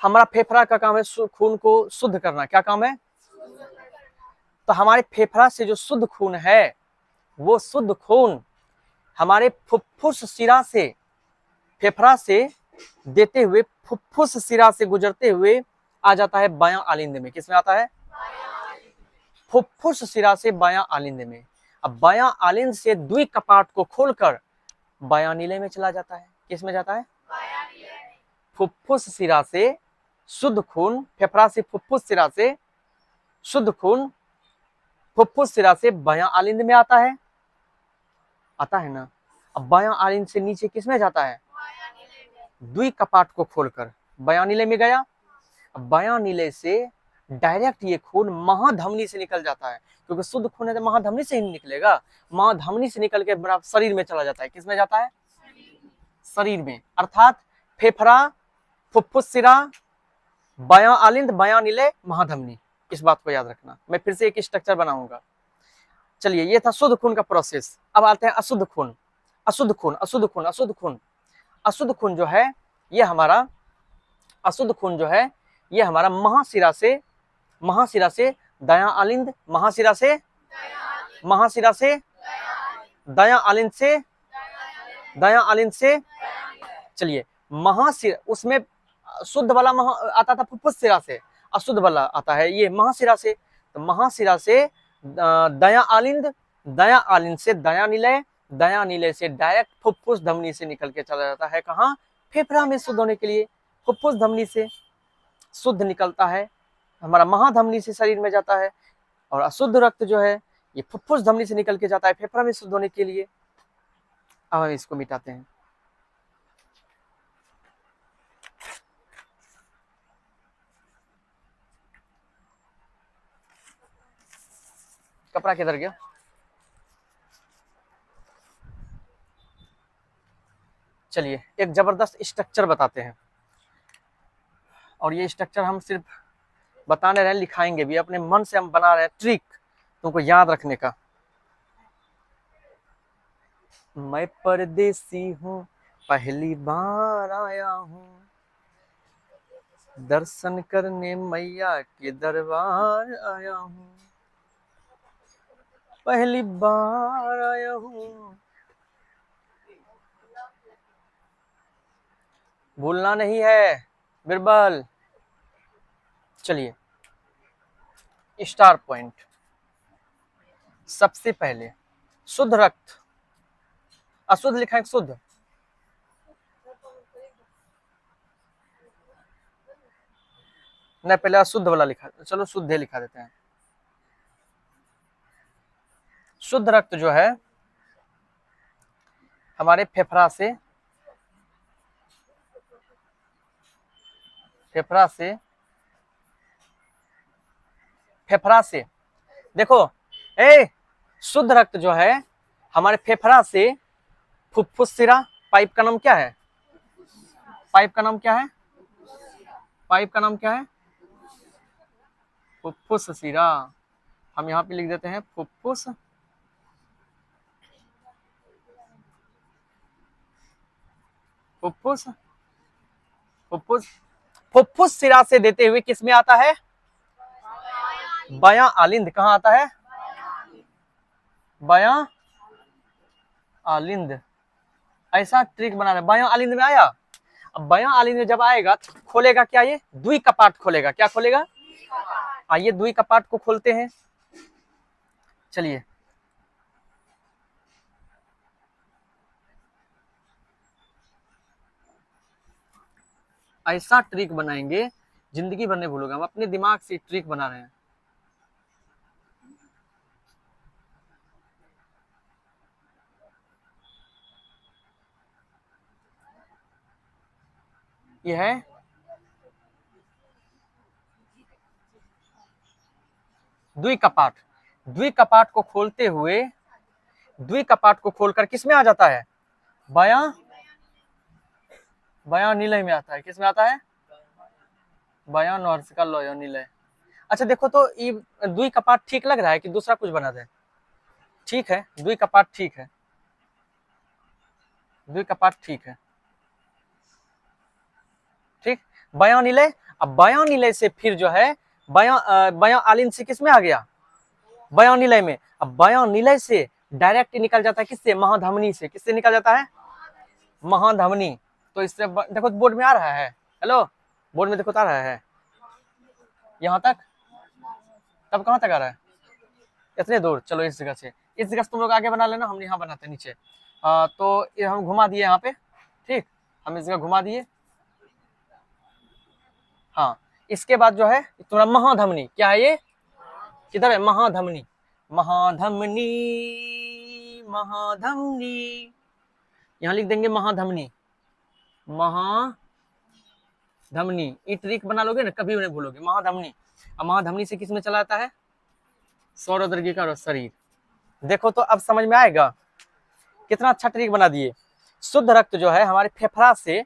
हमारा फेफड़ा का काम है खून को शुद्ध करना। क्या काम है? तो हमारे फेफड़ा से जो शुद्ध खून है, वो शुद्ध खून हमारे फुफ्फुस शिरा से, फेफड़ा से देते हुए फुफ्फुस शिरा से गुजरते हुए आ जाता है बायां आलिंद में। किसमें आता है? फुफ्फुस शिरा से बायां आलिंद में। अब बायां आलिंद से द्वि कपाट को खोलकर बायां नीले में चला जाता है। किस में जाता है? फुफ्फुस शिरा से शुद्ध खून, फेफड़ा से फुफ्फुस शिरा से शुद्ध खून फुफ्फुस शिरा से बायां आलिंद में आता है ना। अब बायां आलिंद से नीचे किस में जाता है? द्वि कपाट को खोलकर बायां नीले में गया। अब बायां नीले से डायरेक्ट ये खून महाधमनी से निकल जाता है, क्योंकि शुद्ध खून है तो महाधमनी से ही निकलेगा। महाधमनी से निकल के बराबर शरीर में चला जाता है। किस में जाता है? शरीर में, अर्थात फेफड़ा, फुफ्फुस शिरा, बायां आलिंद, बायां नीले, महाधमनी। इस बात को याद रखना। मैं फिर से एक स्ट्रक्चर बनाऊंगा। चलिए, ये था शुद्ध खून का प्रोसेस। अब आते हैं अशुद्ध खून। अशुद्ध खून, अशुद्ध खून, अशुद्ध खून। अशुद्ध खून जो है ये हमारा, अशुद्ध खून जो है ये हमारा महाशिरा से दायां आलिंद, महाशिरा से दायां आलिंद से दायां आलिंद से, चलिए, महाशिरा, उसमें शुद्ध वाला आता था फुफ्फुस शिरा से, अशुद्ध वाला आता है ये महाशिरा से। तो महाशिरा से दायां आलिंद से दायां निलय से डायरेक्ट फुफ्फुस धमनी से निकल के चला जाता है। कहाँ? फेफड़ा में शुद्ध होने के लिए फुफ्फुस धमनी से शुद्ध निकलता है, हमारा महाधमनी से शरीर में जाता है। और अशुद्ध रक्त जो है ये फुफ्फुस धमनी से निकल के जाता है फेफड़ा में शुद्ध होने के लिए। अब हम इसको मिटाते हैं। कपड़ा किधर गया? चलिए, एक जबरदस्त स्ट्रक्चर बताते हैं, और ये स्ट्रक्चर हम सिर्फ बताने रहे, लिखाएंगे भी, अपने मन से हम बना रहे हैं, ट्रिक तुमको याद रखने का। मैं परदेसी हूँ, पहली बार आया हूँ, दर्शन करने मैया के दरबार आया हूँ, पहली बार आया हूँ। भूलना नहीं है बिरबल। चलिए, स्टार पॉइंट। सबसे पहले शुद्ध रक्त, अशुद्ध लिखा है शुद्ध, नहीं पहले अशुद्ध वाला लिखा, चलो शुद्ध लिखा देते हैं। शुद्ध रक्त जो है हमारे फेफड़ा से देखो, शुद्ध रक्त जो है हमारे फेफड़ा से फुफ्फुस शिरा, पाइप का नाम क्या है? पाइप का नाम क्या है? फुफ्फुस शिरा। हम यहाँ पे लिख देते हैं फुफ्फुस शिरा से देते हुए किस में आता है? बायां आलिंद। कहाँ आता है? बायां आलिंद। ऐसा ट्रिक बना रहे, बायां आलिंद में आया। अब बायां आलिंद में जब आएगा तो खोलेगा क्या? ये द्वि कपाट खोलेगा। क्या खोलेगा? आइए द्वि कपाट को खोलते हैं। चलिए, ऐसा ट्रिक बनाएंगे जिंदगी भर नहीं भूलोगे। हम अपने दिमाग से ट्रिक बना रहे हैं। यह है द्वि कपाट। द्वि कपाट को खोलते हुए, द्वि कपाट को खोलकर किस में आ जाता है? बायां निलय में आता है। किस में आता है? बायां नॉर्सिका लोयो निलय। अच्छा देखो तो ये द्वि कपाट ठीक लग रहा है कि दूसरा कुछ बना दे? ठीक है, द्वि कपाट ठीक है, द्वि कपाट ठीक है, ठीक। बायां निलय। अब बायां निलय से फिर जो है बायां आलिंद से किस में आ गया? बायां निलय में। अब बायां निलय से डायरेक्ट निकल जाता है किससे? महाधमनी से। किससे निकल जाता है? महाधमनी। तो इससे देखो बोर्ड में आ रहा है, हेलो, बोर्ड में देखो आ रहा है यहाँ तक, तब कहाँ तक आ रहा है? इतने दूर, चलो इस जगह से, इस जगह से तुम लोग आगे बना लेना, हम यहाँ बनाते हैं नीचे। तो ये हम घुमा दिए यहाँ पे, ठीक, हम इस जगह घुमा दिए। हाँ, इसके बाद जो है तुम्हारा महाधमनी, क्या है ये, किधर है महाधमनी, महाधमनी, महाधमनी, यहाँ लिख देंगे महाधमनी, महाधमनी, ये ट्रिक बना लोगे ना, कभी नहीं भूलोगे, महाधमनी। अब महाधमनी से किस में चला जाता है, सौरद्रगिका और शरीर। देखो तो अब समझ में आएगा, कितना अच्छा ट्रिक बना दिए। शुद्ध रक्त जो है हमारे फेफड़ा से,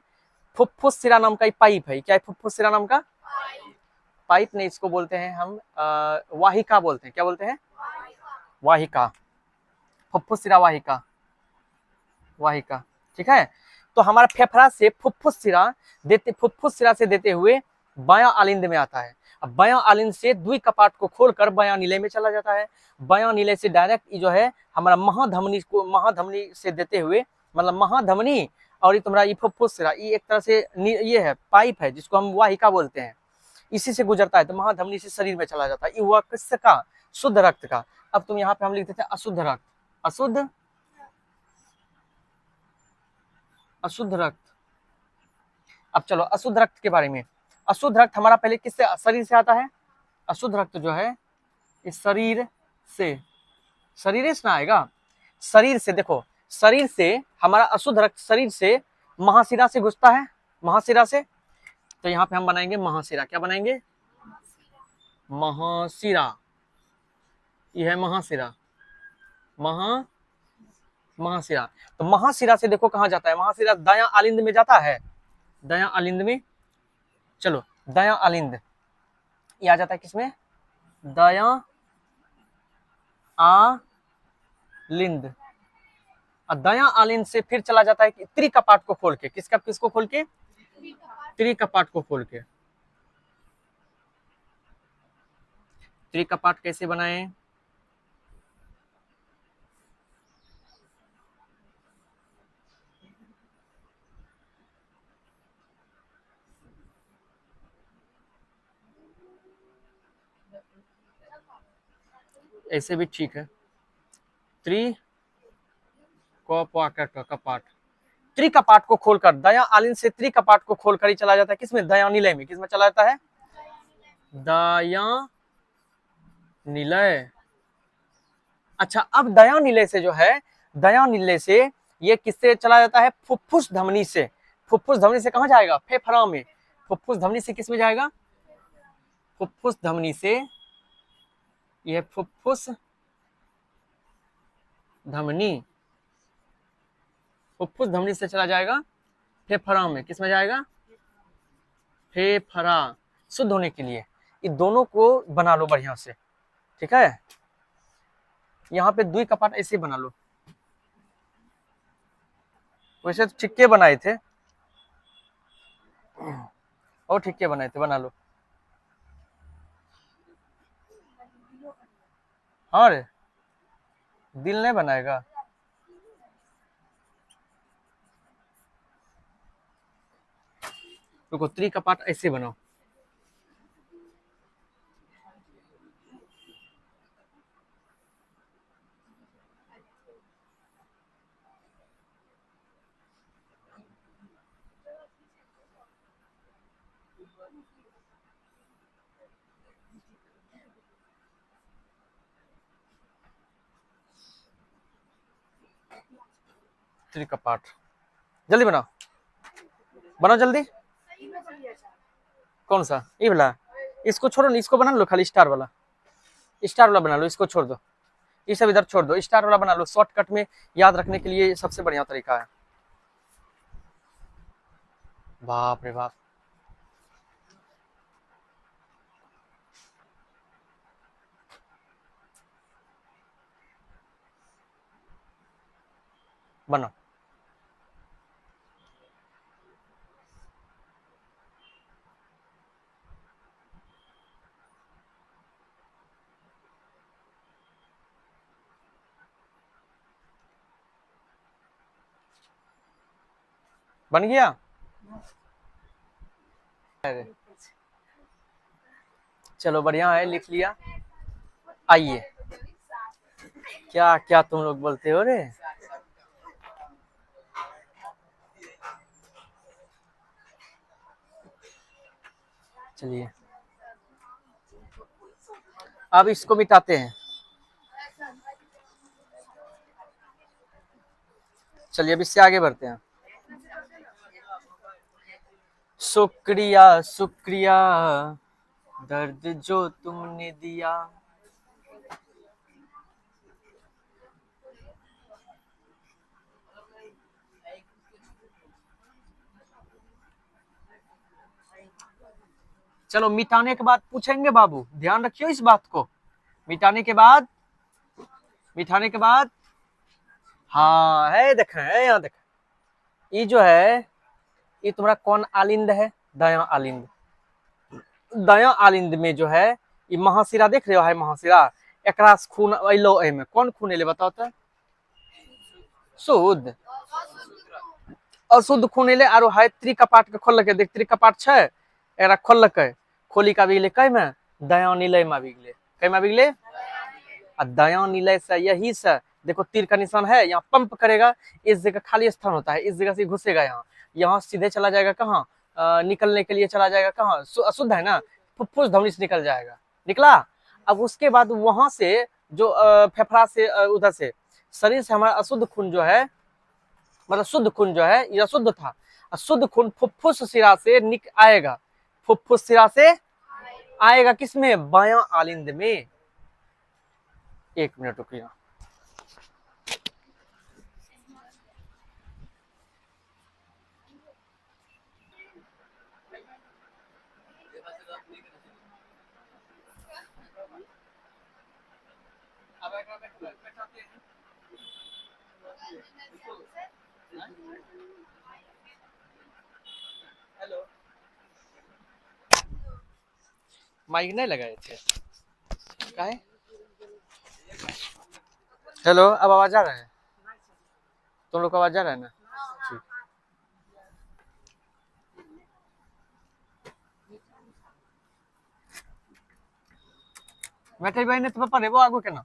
फुफ्फुस सिरा नाम का पाइप है, क्या है फुफ्फुस सिरा नाम का पाइप, नहीं इसको बोलते हैं हम वाहिका बोलते हैं, क्या बोलते हैं, वाहिका, फुफ्फुस सिरा वाहिका, वाहिका, ठीक है। तो हमारा फेफड़ा से फुफ्फुस सिरा से देते हुए बायां आलिंद में आता है। अब बायां आलिंद से द्वि कपाट को खोलकर बायां नीले में चला जाता है। बायां नीले से डायरेक्ट जो है हमारा महाधमनी से देते हुए, मतलब महाधमनी और ये तुम्हारा ये फुफ्फुस सिरा, ये एक तरह से ये है पाइप है जिसको हम वाहिका बोलते हैं, इसी से गुजरता है, तो महाधमनी से शरीर में चला जाता है। ये हुआ किसका, शुद्ध रक्त का। अब तुम यहाँ पे हम लिख देते हैं अशुद्ध रक्त, अशुद्ध रक्त। अब चलो अशुद्ध रक्त के बारे में। अशुद्ध रक्त हमारा पहले किससे, शरीर से आता है। अशुद्ध रक्त जो है इस शरीर से ना आएगा, शरीर से, देखो शरीर से हमारा अशुद्ध रक्त शरीर से महाशिरा से घुसता है, महाशिरा से। तो यहाँ पे हम बनाएंगे महाशिरा, क्या बनाएंगे, महाशिरा, यह है महाशिरा, महाशिरा। तो महाशिरा से देखो कहाँ जाता है, महाशिरा दायां आलिंद में जाता है, दायां आलिंद में, चलो दायां आलिंद, ये आ जाता है किसमें, दायां आलिंद। और दायां आलिंद से फिर चला जाता है कि त्रिकपाट को खोल के, किसको खोल के, त्रिकपाट को खोल के। त्रिकपाट कैसे बनाएं, ऐसे भी ठीक है, कपाट, त्रिकपाट को खोलकर, दया आलिन से त्रिकपाट को खोलकर ही चला जाता है किसमें, दया निलय में, किसमें चला जाता है, दया निलय। अच्छा, अब दया निलय से जो है, दया निलय से ये किससे चला जाता है, फुफ्फुस धमनी से। फुफ्फुस धमनी से कहां जाएगा, फेफड़ा में। फुफ्फुस धमनी से किसमें जाएगा, फुफ्फुस धमनी से, यह फुफ्फुस धमनी, फुफ्फुस धमनी से चला जाएगा फेफड़ा में, किसमें जाएगा, फेफड़ा, शुद्ध होने के लिए। ये दोनों को बना लो बढ़िया से, ठीक है। यहाँ पे दुई कपाट ऐसे बना लो, वैसे तो ठिक्के बनाए थे, और ठिक्के बनाए थे, बना लो। हाँ रे, दिल नहीं बनाएगा, रुको, त्रिकपाट ऐसे बनाओ, त्रिकपाट, जल्दी बनाओ, बनाओ जल्दी। कौन सा, ये वाला, इसको छोड़ो ना, इसको बना लो, खाली स्टार वाला, स्टार वाला बना लो, इसको छोड़ दो, ये सब इधर छोड़ दो, स्टार वाला बना लो, शॉर्टकट में याद रखने के लिए सबसे बढ़िया तरीका है। बाप रे बाप, बनो, बन गया। चलो बढ़िया है, लिख लिया। आइए क्या क्या तुम लोग बोलते हो रे। चलिए अब इसको मिटाते हैं। चलिए अब इससे आगे बढ़ते हैं। शुक्रिया शुक्रिया दर्द जो तुमने दिया। चलो मिटाने के बाद पूछेंगे बाबू, ध्यान रखियो इस बात को। मिटाने के बाद, मिटाने के बाद, हाँ है, देखें है यहाँ देखें। ये जो है ये तुम्हारा कौन आलिंद है? दायां आलिंद। दायां आलिंद में जो है ये महाशिरा देख रहे हो, है महाशिरा। एकरा से खून अइलो एमे, कौन खून एले बताओ तो? शुद्ध अशुद्ध खून एले। आरो है त्रिकपाट के खोल के देख, त्रिकपाट छै, एकरा खोल के खोली का भी गेले कै में? दायां निलय में भी गेले। कै में भी गेले? आ दायां निलय से यही से देखो तीर का निशान है, यहाँ पंप करेगा, इस जगह खाली स्थान होता है, इस जगह से घुसेगा यहाँ, यहाँ सीधे चला जाएगा कहाँ? निकलने के लिए चला जाएगा कहाँ? अशुद्ध है ना, फुफ्फुस धमनी से निकल जाएगा। निकला। अब उसके बाद वहां से जो फेफड़ा से उधर से शरीर से हमारा अशुद्ध खून जो है, मतलब शुद्ध खून जो है ये अशुद्ध था, शुद्ध खून फुफ्फुस शिरा से आएगा। फुफ्फुस शिरा से आएगा किसमें? बायां आलिंद में। एक मिनट रुकिए। हेलो, माइक नहीं लगाए थे काहे? हेलो, अब आवाज आ रहा है? तुम लोग को आवाज आ रहा है ना? ठीक। मैं कही भाई ने तुम्हें पढ़े वो आगो के ना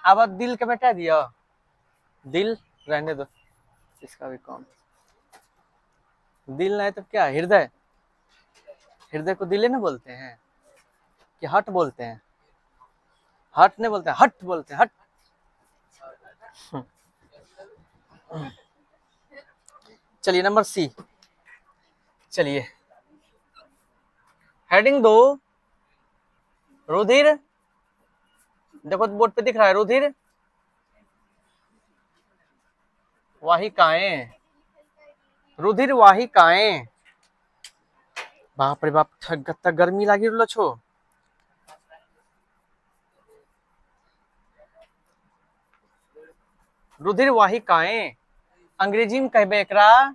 अब दिल के बेटा दिया, दिल रहने दो, इसका भी काम। दिल नहीं तो क्या? हृदय। हृदय को दिल ना बोलते हैं कि हट बोलते हैं? हट नहीं बोलते हैं, हट बोलते हैं, हट। चलिए नंबर सी। चलिए हेडिंग दो, रुधिर। देखो बोर्ड पे दिख रहा है रुधिर वाहिकाएं, रुधिर वाहिकाएं। बाप रे बाप, गत्ता गर्मी लागी रहलो छो। रुधिर वाहिकाएं अंग्रेजी में कहबे एकरा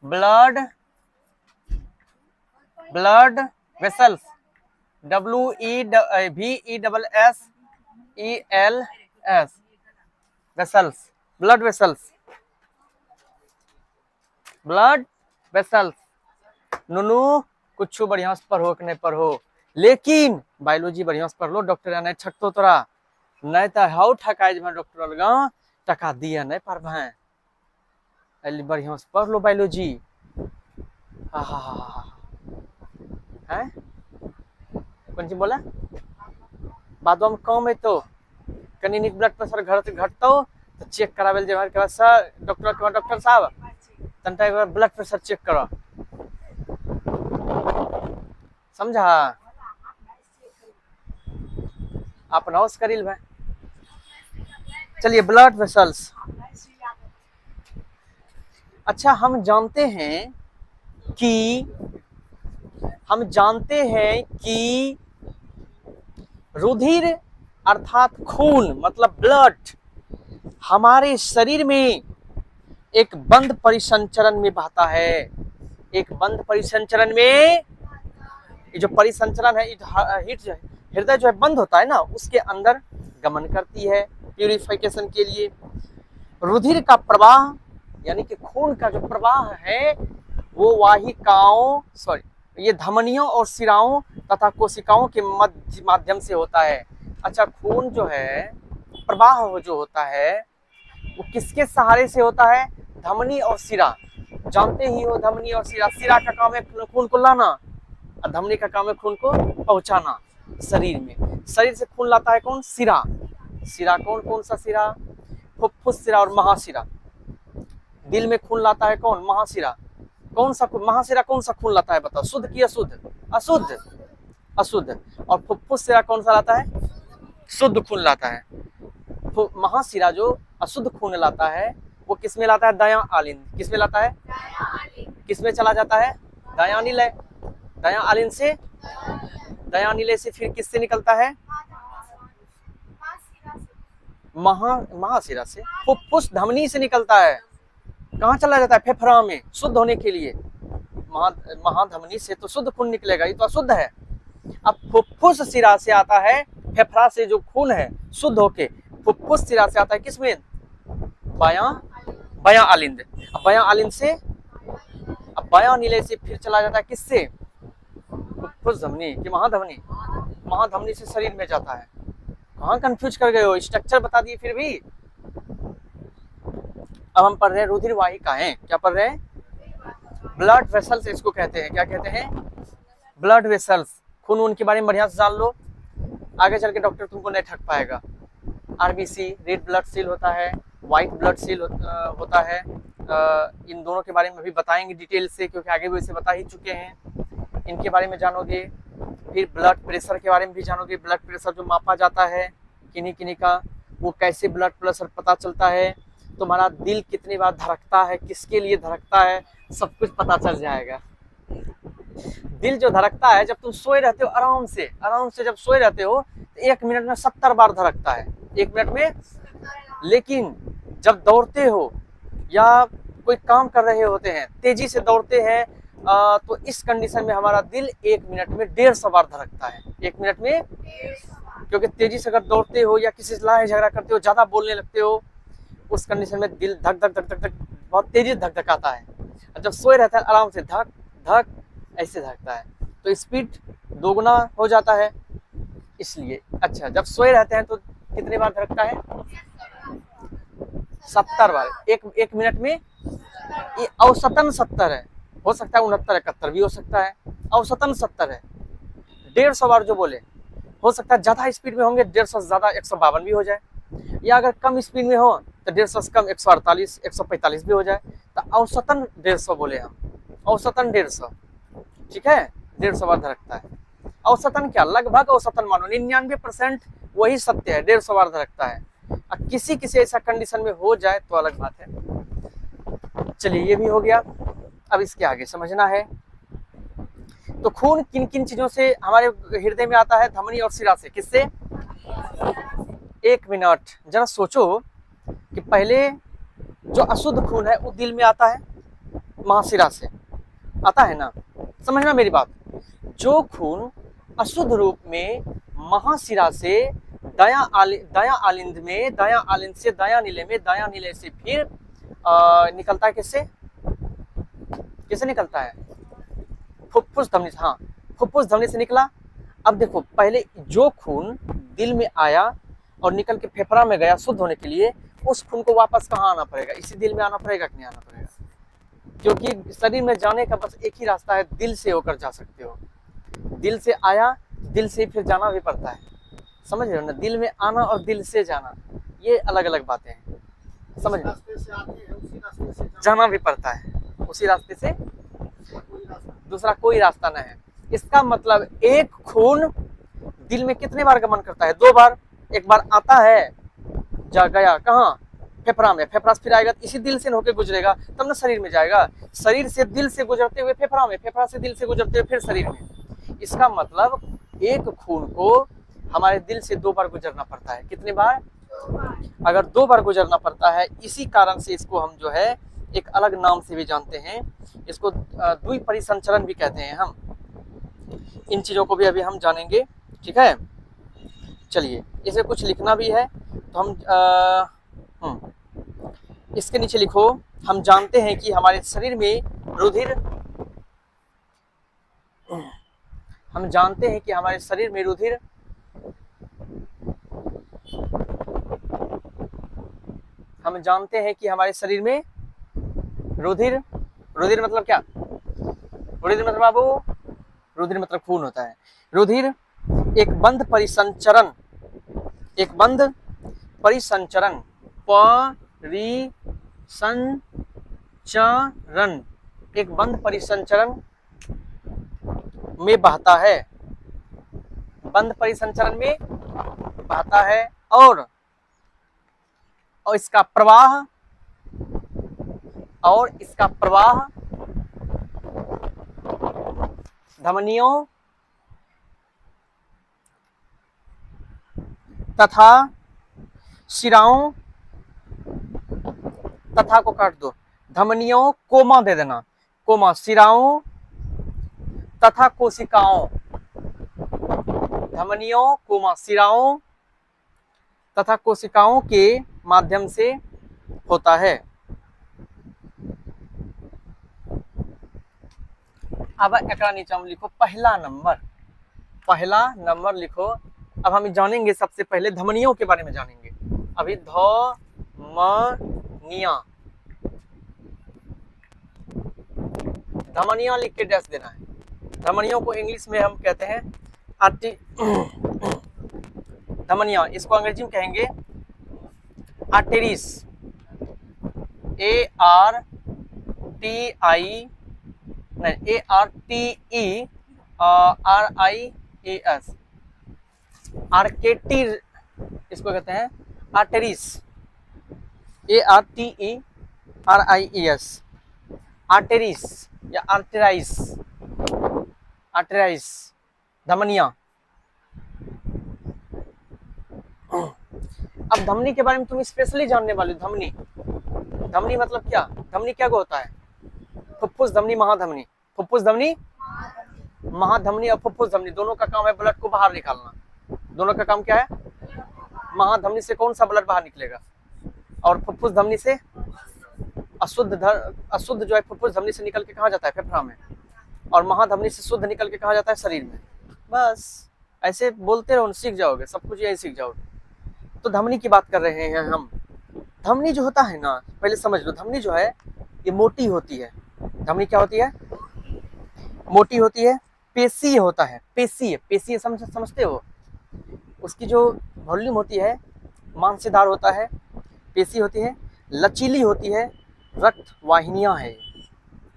blood, blood vessels, WEVESELS, vessels, blood vessels, blood vessels. नुनू कुछ बढ़िया से पढ़ो कि नहीं पढ़ो, लेकिन बायोलॉजी बढ़िया से पढ़ लो। डॉक्टर नहीं ठकतो तोरा, नहीं तो हाउ ठकाई में डॉक्टर लगा टका दिया नहीं पार भाई। बढ़िया से पढ़ लो बायोलॉजी। है कौन चीज बोला? बाद में कम है तो कनी निक ब्लड प्रेशर घटतो तो चेक करावे जे के बाद सर डॉक्टर साहब तनटा एक बार ब्लड प्रेशर चेक करो, समझा? आप नोस करिल भाई। चलिए ब्लड वेसल्स। अच्छा हम जानते हैं कि रुधिर अर्थात खून मतलब ब्लड हमारे शरीर में एक बंद परिसंचरण में बहता है। एक बंद परिसंचरण में, जो परिसंचरण है हृदय जो है बंद होता है ना, उसके अंदर गमन करती है प्यूरिफिकेशन के लिए। रुधिर का प्रवाह यानी कि खून का जो प्रवाह है वो वाहिकाओं ये धमनियों और शिराओं तथा कोशिकाओं के माध्यम से होता है। अच्छा, खून जो है प्रवाह हो जो होता है वो किसके सहारे से होता है? धमनी और शिरा। जानते ही हो धमनी और शिरा। शिरा का काम है खून को लाना और धमनी का काम है खून को पहुंचाना शरीर में। शरीर से खून लाता है कौन? शिरा। शिरा कौन कौन सा शिरा? फुफ्फुस शिरा और महाशिरा। दिल में खून लाता है कौन? महाशिरा। कौन सा महाशिरा कौन सा खून लाता है बताओ? शुद्ध की अशुद्ध? अशुद्ध। अशुद्ध। और फुफ्फुस शिरा कौन सा लाता है? शुद्ध खून लाता है। महाशिरा जो अशुद्ध खून लाता है वो किस में लाता है? दायां आलिंद। किस में लाता है? किस में चला जाता है? दायां निलय। दायां आलिंद से, दायां निलय से फिर किससे निकलता है? महाशिरा से फुफ्फुस धमनी से निकलता है। कहाँ चला जाता है? फेफड़ा में, शुद्ध होने के लिए। महाधमनी से तो शुद्ध खून निकलेगा, ये तो अशुद्ध है। अब फुफ्फुस शिरा से आता है, फेफड़ा से जो खून है शुद्ध होके फुफ्फुस शिरा से आता है किसमें? बायां, बायां आलिंद। अब बायां आलिंद से, अब बायां निलय से फिर चला जाता है किससे? फुफ्फुस धमनी कि महाधमनी? महाधमनी से शरीर में जाता है। कहाँ कंफ्यूज कर गए हो? स्ट्रक्चर बता दिए फिर भी। अब हम पढ़ रहे हैं रुधिर वाहिकाएं। क्या पढ़ रहे हैं? ब्लड वेसल्स इसको कहते हैं। क्या कहते हैं? Blood vessels. खून उन के बारे में बढ़िया से जान लो, आगे चल के डॉक्टर तुमको नहीं ठग पाएगा। आरबीसी, रेड ब्लड सेल होता है, व्हाइट ब्लड सेल होता है। इन दोनों के बारे में भी बताएंगे डिटेल से, क्योंकि आगे भी इसे बता ही चुके हैं। इनके बारे में जानोगे। फिर ब्लड प्रेशर के बारे में भी जानोगे। ब्लड प्रेशर जो मापा जाता है किन्हीं किन्हीं का, वो कैसे ब्लड प्रेशर पता चलता है। तुम्हारा दिल कितनी बार धड़कता है, किसके लिए धड़कता है, सब कुछ पता चल जाएगा। दिल जो धड़कता है जब तुम सोए रहते हो आराम से जब सोए रहते हो तो 1 मिनट में 70 बार धड़कता है, 1 मिनट में। लेकिन जब दौड़ते हो या कोई काम कर रहे होते हैं, तेजी से दौड़ते हैं, तो इस कंडीशन में हमारा दिल 1 मिनट में 150 बार धड़कता है। 1 मिनट में, क्योंकि तेजी से अगर दौड़ते हो या किसी से लड़ाई झगड़ा करते हो, ज्यादा बोलने लगते हो, उस कंडीशन में दिल धक धक धक धक धक बहुत तेजी से धक धकाता है। और जब सोए रहता है आराम से धक धक ऐसे धकता है, तो स्पीड दोगुना हो जाता है इसलिए। अच्छा, जब सोए रहते हैं तो कितने बार धड़कता है? 70 बार। एक मिनट में। ये औसतन 70 है, हो सकता है 69 71 भी हो सकता है, औसतन 70 है। 150 बार जो बोले, हो सकता है ज्यादा स्पीड में होंगे 150 से ज्यादा 152 भी हो जाए, या अगर कम स्पीड में हो तो 150 से कम 148 145 भी हो जाए। तो औसतन 150 बोले हम, औसतन 150। ठीक है, 150 बार धड़कता है। औसतन क्या, लगभग औसतन मानो 99% वही सत्य है, 150 बार धड़कता है। अब किसी किसी ऐसा कंडीशन में हो जाए तो अलग बात है। चलिए, ये भी हो गया। अब इसके आगे समझना है। तो खून किन किन चीजों से हमारे हृदय में आता है? धमनी और शिरा से। किससे? 1 मिनट जरा सोचो कि पहले जो अशुद्ध खून है वो दिल में आता है, महाशिरा से आता है ना। समझना मेरी बात। जो खून अशुद्ध रूप में महाशिरा से दायां आलिंद में, दायां आलिंद से दायां नीले में, दायां नीले से फिर निकलता है किससे? किससे निकलता है? फुफ्फुस धमनी से। हाँ, फुफ्फुस धमनी से निकला। अब देखो, पहले जो खून दिल में आया और निकल के फेफड़ा में गया शुद्ध होने के लिए, उस खून को वापस कहाँ आना पड़ेगा? इसी दिल में आना पड़ेगा कि नहीं आना पड़ेगा? क्योंकि शरीर में जाने का बस एक ही रास्ता है, दिल से होकर जा सकते हो। दिल से आया, दिल से फिर जाना भी पड़ता है। समझ रहे हो ना? दिल में आना और दिल से जाना ये अलग अलग बातें हैं, समझ रहे? जाना भी पड़ता है, उसी रास्ते से, दूसरा कोई रास्ता नहीं है। इसका मतलब एक खून दिल में कितने बार गमन करता है? 2 बार। एक बार आता है, जा गया कहाँ? फेफड़ा में। फेफड़ा से फिर आएगा, इसी दिल से होकर गुजरेगा तब ना शरीर में जाएगा। शरीर से दिल से गुजरते हुए फेफड़ा में, फेफड़ा से दिल से गुजरते हुए फिर शरीर में। इसका मतलब एक खून को हमारे दिल से 2 बार गुजरना पड़ता है। कितनी बार? अगर 2 बार गुजरना पड़ता है, इसी कारण से इसको हम जो है एक अलग नाम से भी जानते हैं, इसको द्विपरिसंचरण भी कहते हैं हम। इन चीजों को भी अभी हम जानेंगे, ठीक है। चलिए, इसे कुछ लिखना भी है तो हम इसके नीचे लिखो, हम जानते हैं कि हमारे शरीर में रुधिर, हम जानते हैं कि हमारे शरीर में रुधिर हम जानते हैं कि हमारे शरीर में रुधिर, रुधिर मतलब क्या, रुधिर मतलब बाबू, रुधिर मतलब खून होता है। रुधिर एक बंद परिसंचरण, एक बंद परिसंचरण, परिसंचरण, एक बंद परिसंचरण में बहता है, बंद परिसंचरण में बहता है। और इसका प्रवाह, और इसका प्रवाह धमनियों तथा शिराओं, तथा को काट दो, धमनियों कोमा दे देना, कोमा, शिराओं तथा कोशिकाओं, धमनियों कोमा शिराओं तथा कोशिकाओं के माध्यम से होता है। अब एकरा नीचे हम लिखो पहला नंबर, पहला नंबर लिखो। अब हम जानेंगे सबसे पहले धमनियों के बारे में जानेंगे। अभी धमनियां, धमनियां लिख के डैश देना है। धमनियों को इंग्लिश में हम कहते हैं धमनियां, इसको अंग्रेजी में कहेंगे आर्टेरीज, ARTERIES, आर्केटी, इसको कहते हैं आर्टेरीज, ARTERIES, आर्टेरीज या आर्टेराइज, आर्टेराइज, धमनियां। अब धमनी के बारे में तुम स्पेशली जानने वाले हो। धमनी, धमनी मतलब क्या, धमनी क्या होता है, फुफ्फुस धमनी, महाधमनी, फुफ्फुस धमनी, महाधमनी और फुफ्फुस धमनी दोनों का काम है ब्लड को बाहर निकालना। दोनों का काम क्या है, महाधमनी से कौन सा ब्लड बाहर निकलेगा, और फुफ्फुस धमनी से अशुद्ध जो है फुफ्फुस धमनी से निकल के कहाँ जाता है, फेफड़ा में, और महाधमनी से शुद्ध निकल के कहाँ जाता है, शरीर में। बस ऐसे बोलते रहो, सीख जाओगे, सब कुछ यही सीख जाओगे। तो धमनी की बात कर रहे हैं हम। धमनी जो होता है ना, पहले समझ लो, धमनी जो है ये मोटी होती है। धमनी क्या होती है, मोटी होती है। पेशीय होता है, पेशीय, पेशीय समझते हो, उसकी जो वॉल्यूम होती है मांसदार होता है, पेशी होती है, लचीली होती है, रक्त वाहिनियां है,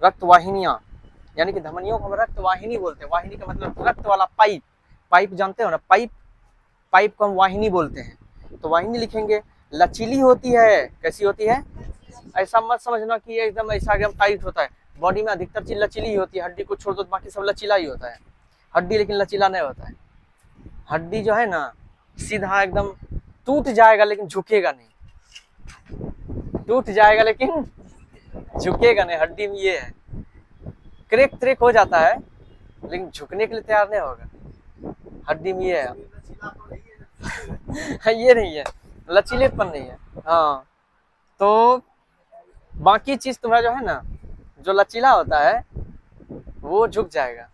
रक्त वाहिनियां, यानी कि धमनियों को हम रक्त वाहिनी बोलते हैं। वाहिनी का मतलब रक्त वाला पाइप, पाइप जानते हो ना, पाइप, पाइप को हम वाहिनी बोलते हैं, तो वाहिनी लिखेंगे। लचीली होती है, कैसी होती है, ऐसा मत समझना कि एकदम ऐसा एकदम टाइट होता है। बॉडी में अधिकतर चीज लचीली ही होती है, हड्डी को छोड़ दो बाकी सब लचीला ही होता है। हड्डी लेकिन लचीला नहीं होता है। हड्डी जो है ना सीधा एकदम टूट जाएगा लेकिन झुकेगा नहीं, टूट जाएगा लेकिन झुकेगा नहीं। हड्डी में ये है, क्रेक त्रेक हो जाता है लेकिन झुकने के लिए तैयार नहीं होगा। हड्डी में ये है ये नहीं है, लचीलेपन नहीं है। हाँ, तो बाकी चीज तुम्हारा जो है ना, जो लचीला होता है वो झुक जाएगा।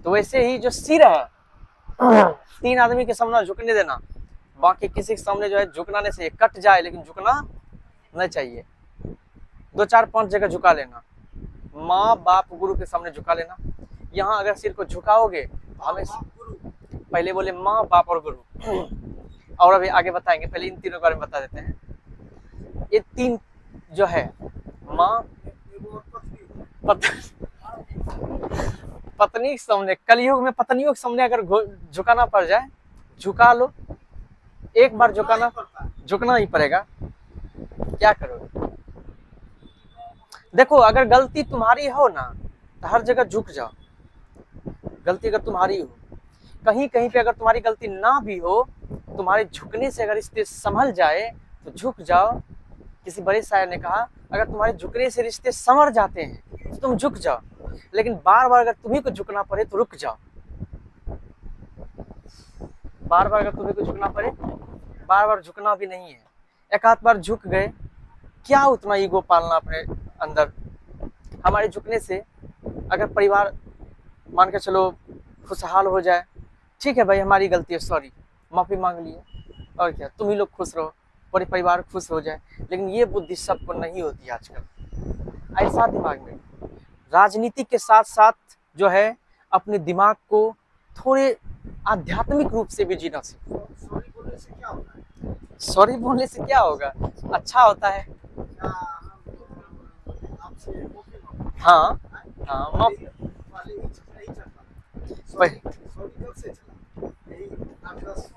तो वैसे ही जो सिर है, 3 आदमी के सामने झुकने देना, बाकी किसी के सामने जो है झुकना नहीं चाहिए। कट जाए लेकिन झुकना नहीं चाहिए। 2 4 5 जगह झुका लेना, माँ बाप गुरु के सामने झुका लेना। यहाँ अगर सिर को झुकाओगे हमें, पहले बोले माँ बाप और गुरु, और अभी आगे बताएंगे, पहले इन तीनों के बारे में बता देते हैं। ये 3 जो है, माँ, पत्नी के सामने, कलयुग में पत्नियों के सामने अगर झुकाना पड़ जाए, झुका लो। एक बार झुकना ही पड़ेगा, क्या करोगे। देखो अगर गलती तुम्हारी हो ना तो हर जगह झुक जाओ। गलती अगर तुम्हारी हो, कहीं कहीं पे अगर तुम्हारी गलती ना भी हो, तुम्हारे झुकने से अगर रिश्ते संभल जाए तो झुक जाओ। किसी बड़े शायर ने कहा, अगर तुम्हारे झुकने से रिश्ते संवर जाते हैं तो तुम झुक जाओ, लेकिन बार बार अगर तुम्ही को झुकना पड़े तो रुक जाओ। बार बार अगर तुम्ही को झुकना पड़े, बार बार झुकना भी नहीं है। एक आध बार झुक गए, क्या उतना ईगो पालना अपने अंदर। हमारे झुकने से अगर परिवार मान के चलो खुशहाल हो जाए, ठीक है भाई हमारी गलती है, सॉरी, माफी मांग लिए, और क्या, तुम ही लोग खुश रहो, पूरे परिवार खुश हो जाए। लेकिन ये बुद्धि सबको नहीं होती आजकल। ऐसा दिमाग में राजनीति के साथ साथ जो है अपने दिमाग को थोड़े आध्यात्मिक रूप से भी जीना सीखो। सॉरी बोलने से क्या होता है? सॉरी बोलने से क्या होगा? अच्छा होता है। क्या हम आपसे माफी मांगो? हाँ हाँ, पहले पहले ये चीज नहीं चलता। सॉरी सॉरी कब से चला? यही 8-10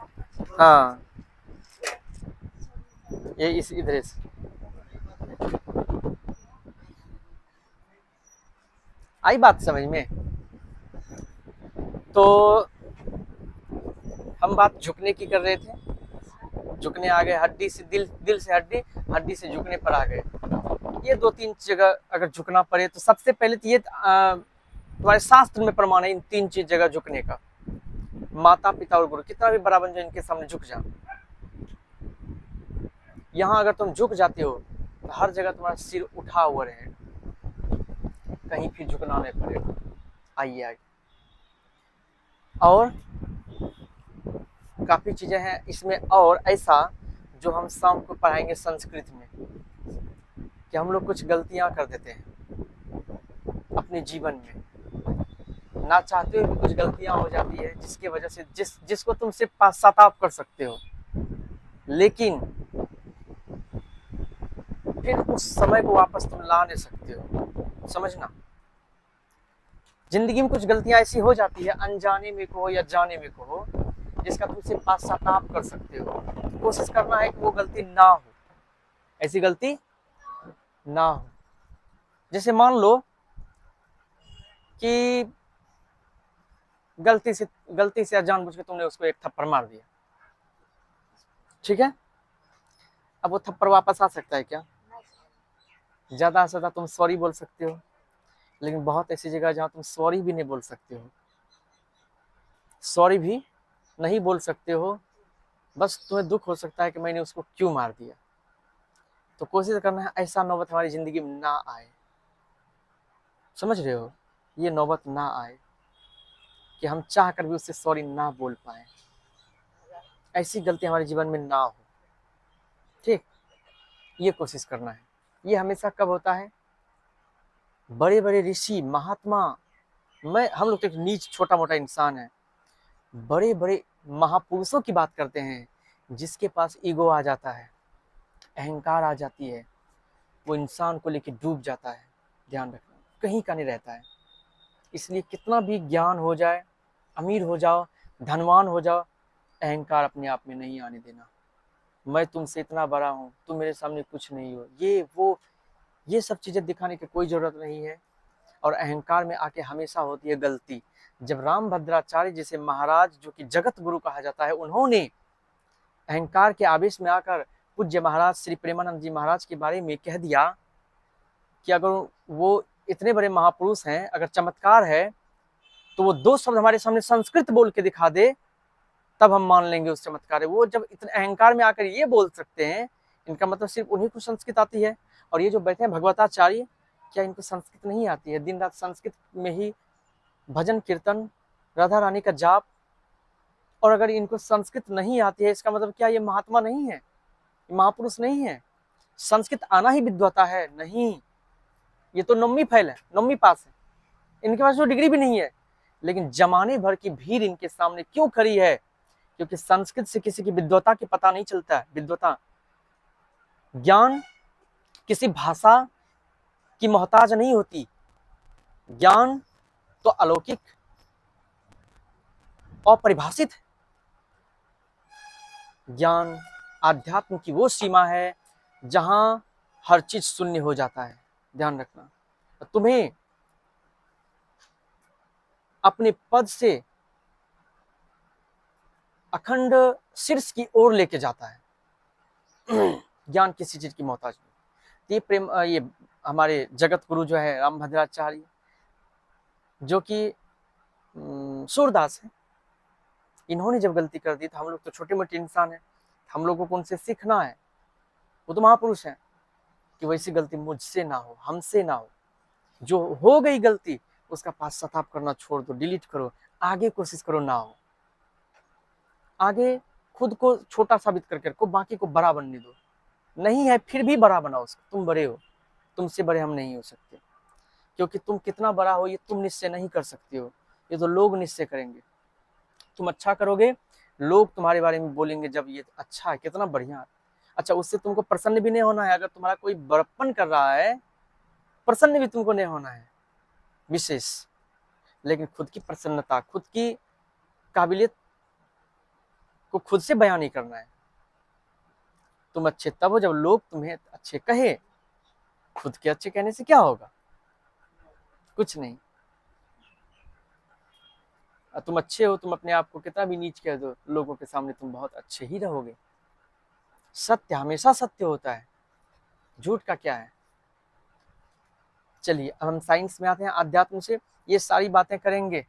हाँ, ये इस इधर से आई बात समझ में। तो हम बात झुकने की कर रहे थे, झुकने आ गए, हड्डी से दिल, दिल से हड्डी, हड्डी से झुकने पर आ गए। ये 2-3 जगह अगर झुकना पड़े तो सबसे पहले तो ये तुम्हारे शास्त्र में प्रमाण है इन 3 चीज जगह झुकने का। माता पिता और गुरु, कितना भी बड़ा बन जाए इनके सामने झुक जा। यहाँ अगर तुम झुक जाते हो तो हर जगह तुम्हारा सिर उठा हुआ रहेगा, कहीं फिर झुकना नहीं पड़ेगा। आइए आगे। और काफी चीजें हैं इसमें और ऐसा जो हम शाम को पढ़ाएंगे संस्कृत में, कि हम लोग कुछ गलतियां कर देते हैं अपने जीवन में, ना चाहते हुए भी कुछ गलतियां हो जाती है जिसकी वजह से जिसको तुम सिर्फ पश्चाताप कर सकते हो, लेकिन फिर उस समय को वापस तुम ला नहीं सकते हो। समझना, जिंदगी में कुछ गलतियां ऐसी हो जाती है, अनजाने में को या जाने में को, जिसका तुम सिर्फ पश्चाताप कर सकते हो। तो कोशिश करना है कि वो गलती ना हो, ऐसी गलती ना हो। जैसे मान लो कि गलती से जानबूझ के तुमने उसको एक थप्पड़ मार दिया, ठीक है? अब वो थप्पड़ वापस आ सकता है क्या? ज्यादा से ज्यादा तुम सॉरी बोल सकते हो, लेकिन बहुत ऐसी जगह जहां तुम सॉरी भी नहीं बोल सकते हो, सॉरी भी नहीं बोल सकते हो, बस तुम्हें दुख हो सकता है कि मैंने उसको क्यों मार दिया। तो कोशिश करना है ऐसा नौबत हमारी जिंदगी में ना आए। समझ रहे हो? ये नौबत ना आए कि हम चाह कर भी उससे सॉरी ना बोल पाए, ऐसी गलती हमारे जीवन में ना हो। ठीक, ये कोशिश करना है। ये हमेशा कब होता है? बड़े बड़े ऋषि महात्मा, हम लोग तो एक नीच छोटा मोटा इंसान है, बड़े बड़े महापुरुषों की बात करते हैं, जिसके पास ईगो आ जाता है, अहंकार आ जाती है, वो इंसान को लेकर डूब जाता है। ध्यान रखना, कहीं का नहीं रहता है। इसलिए कितना भी ज्ञान हो जाए, अमीर हो जाओ, धनवान हो जाओ, अहंकार अपने आप में नहीं आने देना। मैं तुमसे इतना बड़ा हूँ, तुम मेरे सामने कुछ नहीं हो, ये वो, ये सब चीजें दिखाने की कोई जरूरत नहीं है। और अहंकार में आके हमेशा होती है गलती। जब राम भद्राचार्य जैसे महाराज, जो कि जगत गुरु कहा जाता है, उन्होंने अहंकार के आवेश में आकर पूज्य महाराज श्री प्रेमानंद जी महाराज के बारे में कह दिया कि अगर वो इतने बड़े महापुरुष हैं, अगर चमत्कार है तो वो 2 शब्द हमारे सामने संस्कृत बोल के दिखा दे, तब हम मान लेंगे उस चमत्कार है। वो जब इतने अहंकार में आकर ये बोल सकते हैं, इनका मतलब सिर्फ उन्हीं को संस्कृत आती है। और ये जो बैठे हैं भगवताचार्य, क्या इनको संस्कृत नहीं आती है? दिन रात संस्कृत में ही भजन कीर्तन, राधा रानी का जाप। और अगर इनको संस्कृत नहीं आती है, इसका मतलब क्या ये महात्मा नहीं है, ये महापुरुष नहीं है? संस्कृत आना ही विद्वता है? नहीं, ये तो 9वीं फेल है, 9वीं पास है, इनके पास तो डिग्री भी नहीं है। लेकिन जमाने भर की भीड़ इनके सामने क्यों खड़ी है? क्योंकि संस्कृत से किसी की विद्वता की पता नहीं चलता है। विद्वता, ज्ञान किसी भाषा की मोहताज नहीं होती, ज्ञान तो अलौकिक, अपरिभाषित है। ज्ञान, आध्यात्म की वो सीमा है जहां हर चीज शून्य हो जाता है। ध्यान रखना, तुम्हें अपने पद से अखंड शीर्ष की ओर लेके जाता है। ज्ञान किसी चीज की मोहताज नहीं। ये प्रेम, ये हमारे जगत गुरु जो है राम भद्राचार्य, जो कि सूरदास है, इन्होंने जब गलती कर दी तो हम लोग तो छोटे मोटे इंसान हैं, हम लोगों को उनसे सीखना है। वो तो महापुरुष हैं, कि वैसी गलती मुझसे ना हो, हमसे ना हो। जो हो गई गलती, उसका पश्चाताप करना छोड़ दो, डिलीट करो, आगे कोशिश करो ना हो। आगे खुद को छोटा साबित करके रखो, बाकी को बड़ा बनने दो। नहीं है फिर भी बड़ा बनाओ उसको, तुम बड़े हो, तुमसे बड़े हम नहीं हो सकते, क्योंकि तुम कितना बड़ा हो ये तुम निश्चय नहीं कर सकते हो, ये तो लोग निश्चय करेंगे। तुम अच्छा करोगे, लोग तुम्हारे बारे में बोलेंगे जब ये अच्छा है, कितना बढ़िया है। अच्छा, उससे तुमको प्रसन्न भी नहीं होना है, अगर तुम्हारा कोई बड़प्पन कर रहा है, प्रसन्न भी तुमको नहीं होना है विशेष, लेकिन खुद की प्रसन्नता, खुद की काबिलियत को खुद से बयान नहीं करना है। तुम अच्छे तब हो जब लोग तुम्हें अच्छे कहे, खुद के अच्छे कहने से क्या होगा, कुछ नहीं। तुम अच्छे हो, तुम अपने आप को कितना भी नीच कह दो, लोगों के सामने तुम बहुत अच्छे ही रहोगे। सत्य हमेशा सत्य होता है, झूठ का क्या है। चलिए अब हम साइंस में आते हैं, अध्यात्म से ये सारी बातें करेंगे।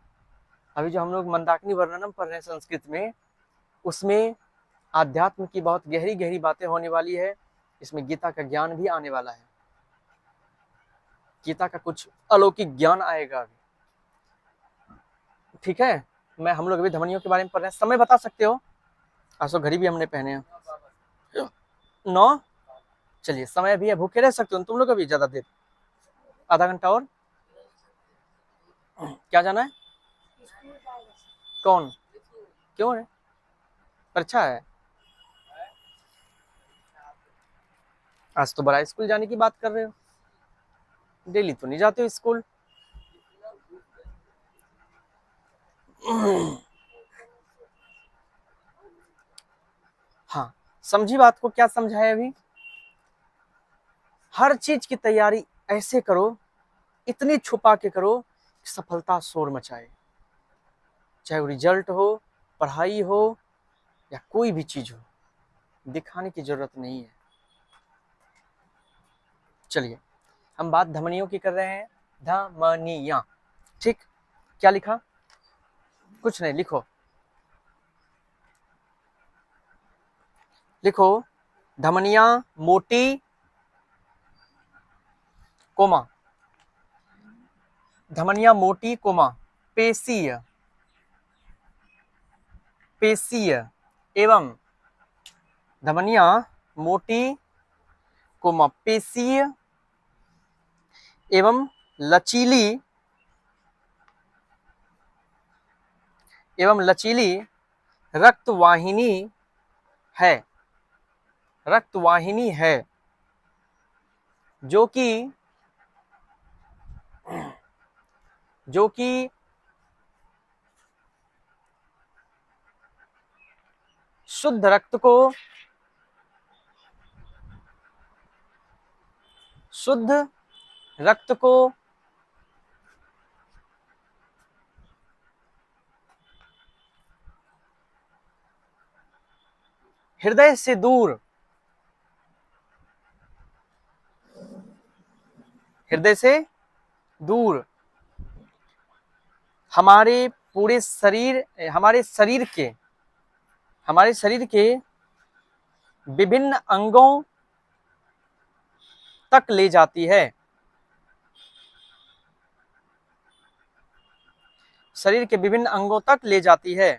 अभी जो हम लोग मंदाकिनी वर्णनम पढ़ रहे हैं संस्कृत में, उसमें आध्यात्म की बहुत गहरी गहरी बातें होने वाली है। इसमें गीता का ज्ञान भी आने वाला है, गीता का कुछ अलौकिक ज्ञान आएगा अभी, ठीक है। हम लोग अभी धमनियों के बारे में पढ़ रहे हैं। समय बता सकते हो? आज तो घड़ी भी हमने पहने हैं 9। चलिए समय अभी है, भूखे रह सकते हो तुम लोग अभी ज्यादा देर, आधा घंटा और। क्या जाना है? कौन? क्यों है? परीक्षा है? आज तो बड़ा स्कूल जाने की बात कर रहे हो, डेली तो नहीं जाते हो स्कूल। हाँ, समझी बात को? क्या समझा है अभी? हर चीज की तैयारी ऐसे करो, इतनी छुपा के करो कि सफलता शोर मचाए, चाहे वो रिजल्ट हो, पढ़ाई हो, या कोई भी चीज हो, दिखाने की जरूरत नहीं है। चलिए हम बात धमनियों की कर रहे हैं, धमनियां, ठीक। क्या लिखा? कुछ नहीं, लिखो लिखो, धमनियां मोटी, कोमा, धमनियां मोटी कोमा पेशीय, पेशीय एवं धमनियां मोटी कोमा पेशीय एवं लचीली, एवं लचीली रक्तवाहिनी है, रक्तवाहिनी है, जो कि जो कि शुद्ध रक्त को, शुद्ध रक्त को हृदय से दूर, हृदय से दूर हमारे पूरे शरीर, हमारे शरीर के विभिन्न अंगों तक ले जाती है, शरीर के विभिन्न अंगों तक ले जाती है।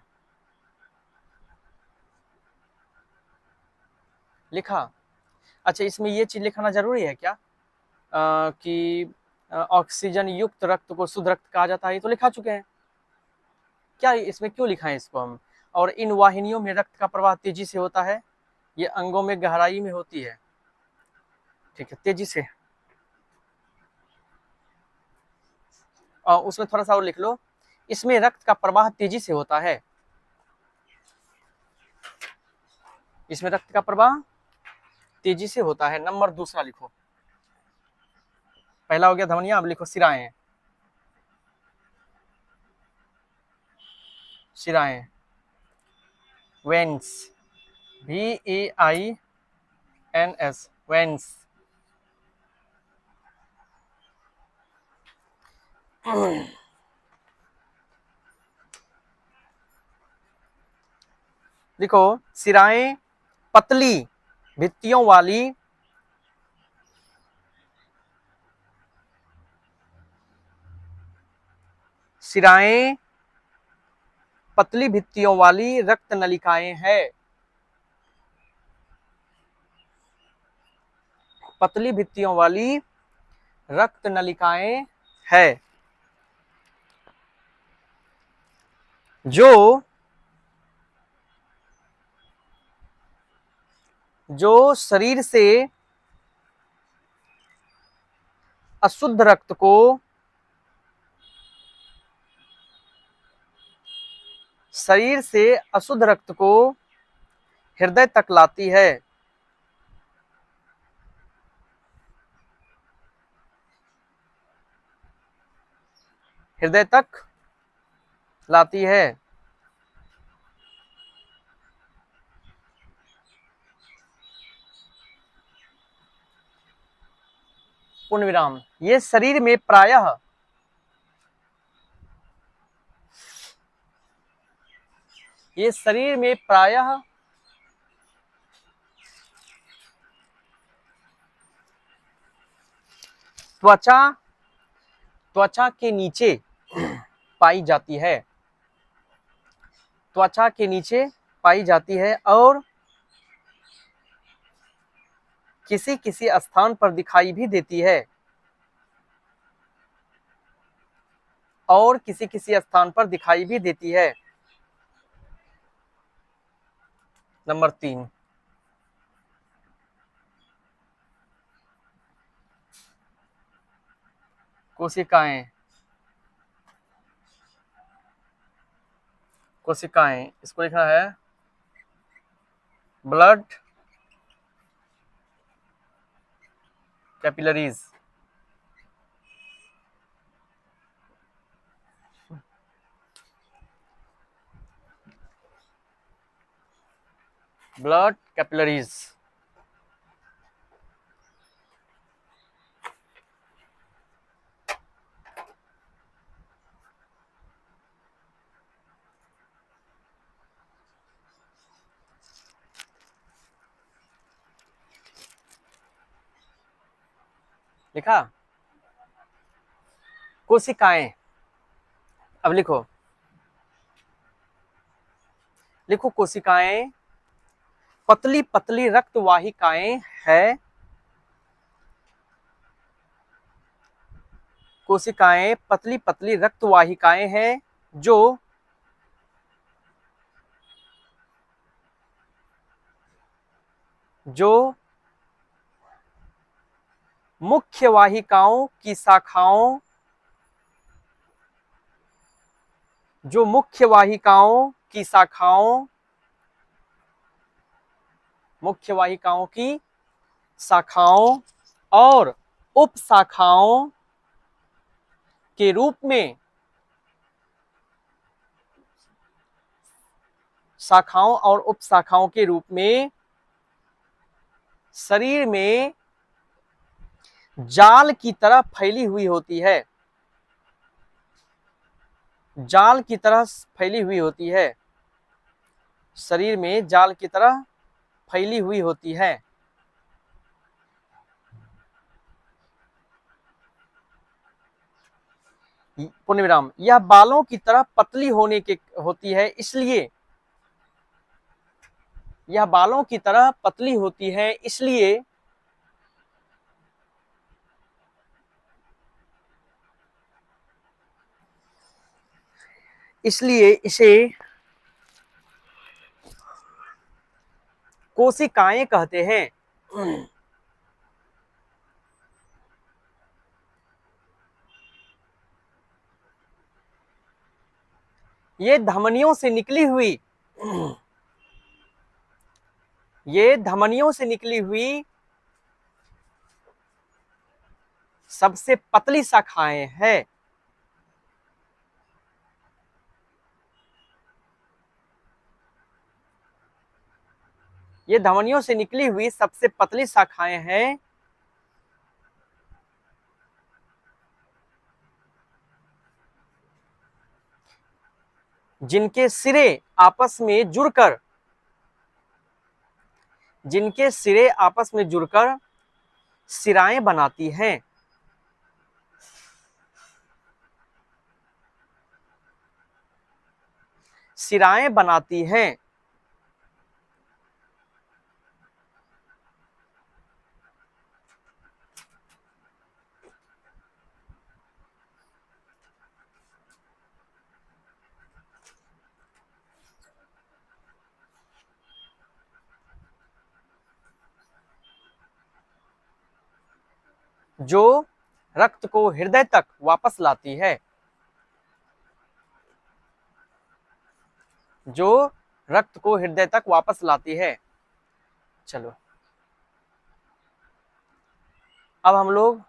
लिखा? अच्छा, इसमें ये चीज लिखाना जरूरी है क्या कि ऑक्सीजन युक्त रक्त को शुद्ध रक्त कहा जाता है? ये तो लिखा चुके हैं, क्या इसमें क्यों लिखा है इसको हम? और इन वाहिनियों में रक्त का प्रवाह तेजी से होता है, ये अंगों में गहराई में होती है, ठीक है, तेजी से। और उसमें थोड़ा सा और लिख लो, इसमें रक्त का प्रवाह तेजी से होता है, इसमें रक्त का प्रवाह तेजी से होता है। नंबर दूसरा लिखो, पहला हो गया धमनियां, अब लिखो शिराएं, शिराएं, वेन्स, VEINS, वेन्स। लिखो, शिराएं पतली भित्तियों वाली, शिराएं पतली भित्तियों वाली रक्त नलिकाएं हैं, पतली भित्तियों वाली रक्त नलिकाएं है जो शरीर से अशुद्ध रक्त को हृदय तक लाती है। हृदय तक लाती है। पूर्ण विराम। ये शरीर में प्रायः त्वचा के नीचे पाई जाती है। त्वचा के नीचे पाई जाती है और किसी किसी स्थान पर दिखाई भी देती है। और किसी किसी स्थान पर दिखाई भी देती है। नंबर 3, कोशिकाएं। इसको लिखना है ब्लड कैपिलरीज। Blood capillaries. लिखा? कोशिकाएं। अब लिखो कोशिकाएं पतली पतली रक्त वाहिकाएं है। कोशिकाएं पतली पतली रक्त वाहिकाएं हैं जो मुख्य वाहिकाओं की शाखाओं और उप शाखाओं के रूप में शरीर में जाल की तरह फैली हुई होती है। शरीर में जाल की तरह फैली हुई होती है। पूर्ण विराम। यह बालों की तरह पतली होती है, इसलिए इसे कोशिकाएं कहते हैं। ये धमनियों से निकली हुई सबसे पतली शाखाएं हैं। ये धमनियों से निकली हुई सबसे पतली शाखाएं हैं जिनके सिरे आपस में जुड़कर सिराएं बनाती हैं। जो रक्त को हृदय तक वापस लाती है, जो रक्त को हृदय तक वापस लाती है। चलो अब हम लोग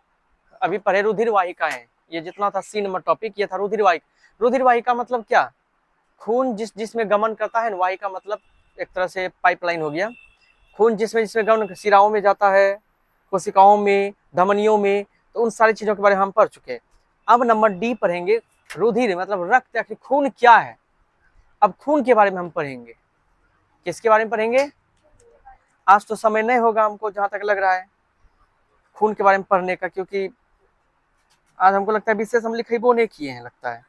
अभी पढ़े रुधिर वाहिकाएं। ये जितना था C नंबर टॉपिक, ये था रुधिर वाहिका। रुधिर वाहिका मतलब क्या? खून जिसमें गमन करता है। वाहिका मतलब एक तरह से पाइपलाइन हो गया। खून जिसमें गमन शिराओं में जाता है, कोशिकाओं में, धमनियों में, तो उन सारी चीजों के बारे में हम पढ़ चुके हैं। अब नंबर D पढ़ेंगे। रुधिर मतलब रक्त या खून क्या है। अब खून के बारे में हम पढ़ेंगे। किसके बारे में पढ़ेंगे? आज तो समय नहीं होगा हमको, जहां तक लग रहा है, खून के बारे में पढ़ने का, क्योंकि आज हमको लगता है विशेष हम लिखेबो नहीं किए हैं। लगता है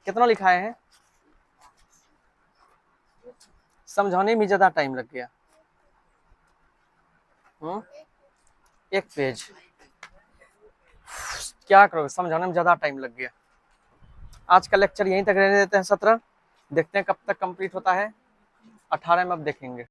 कितना लिखाए हैं, समझाने में ज्यादा टाइम लग गया। एक पेज क्या करोगे, समझाने में ज्यादा टाइम लग गया। आज का लेक्चर यहीं तक रहने देते हैं 17। देखते हैं कब तक कंप्लीट होता है। 18 में अब देखेंगे।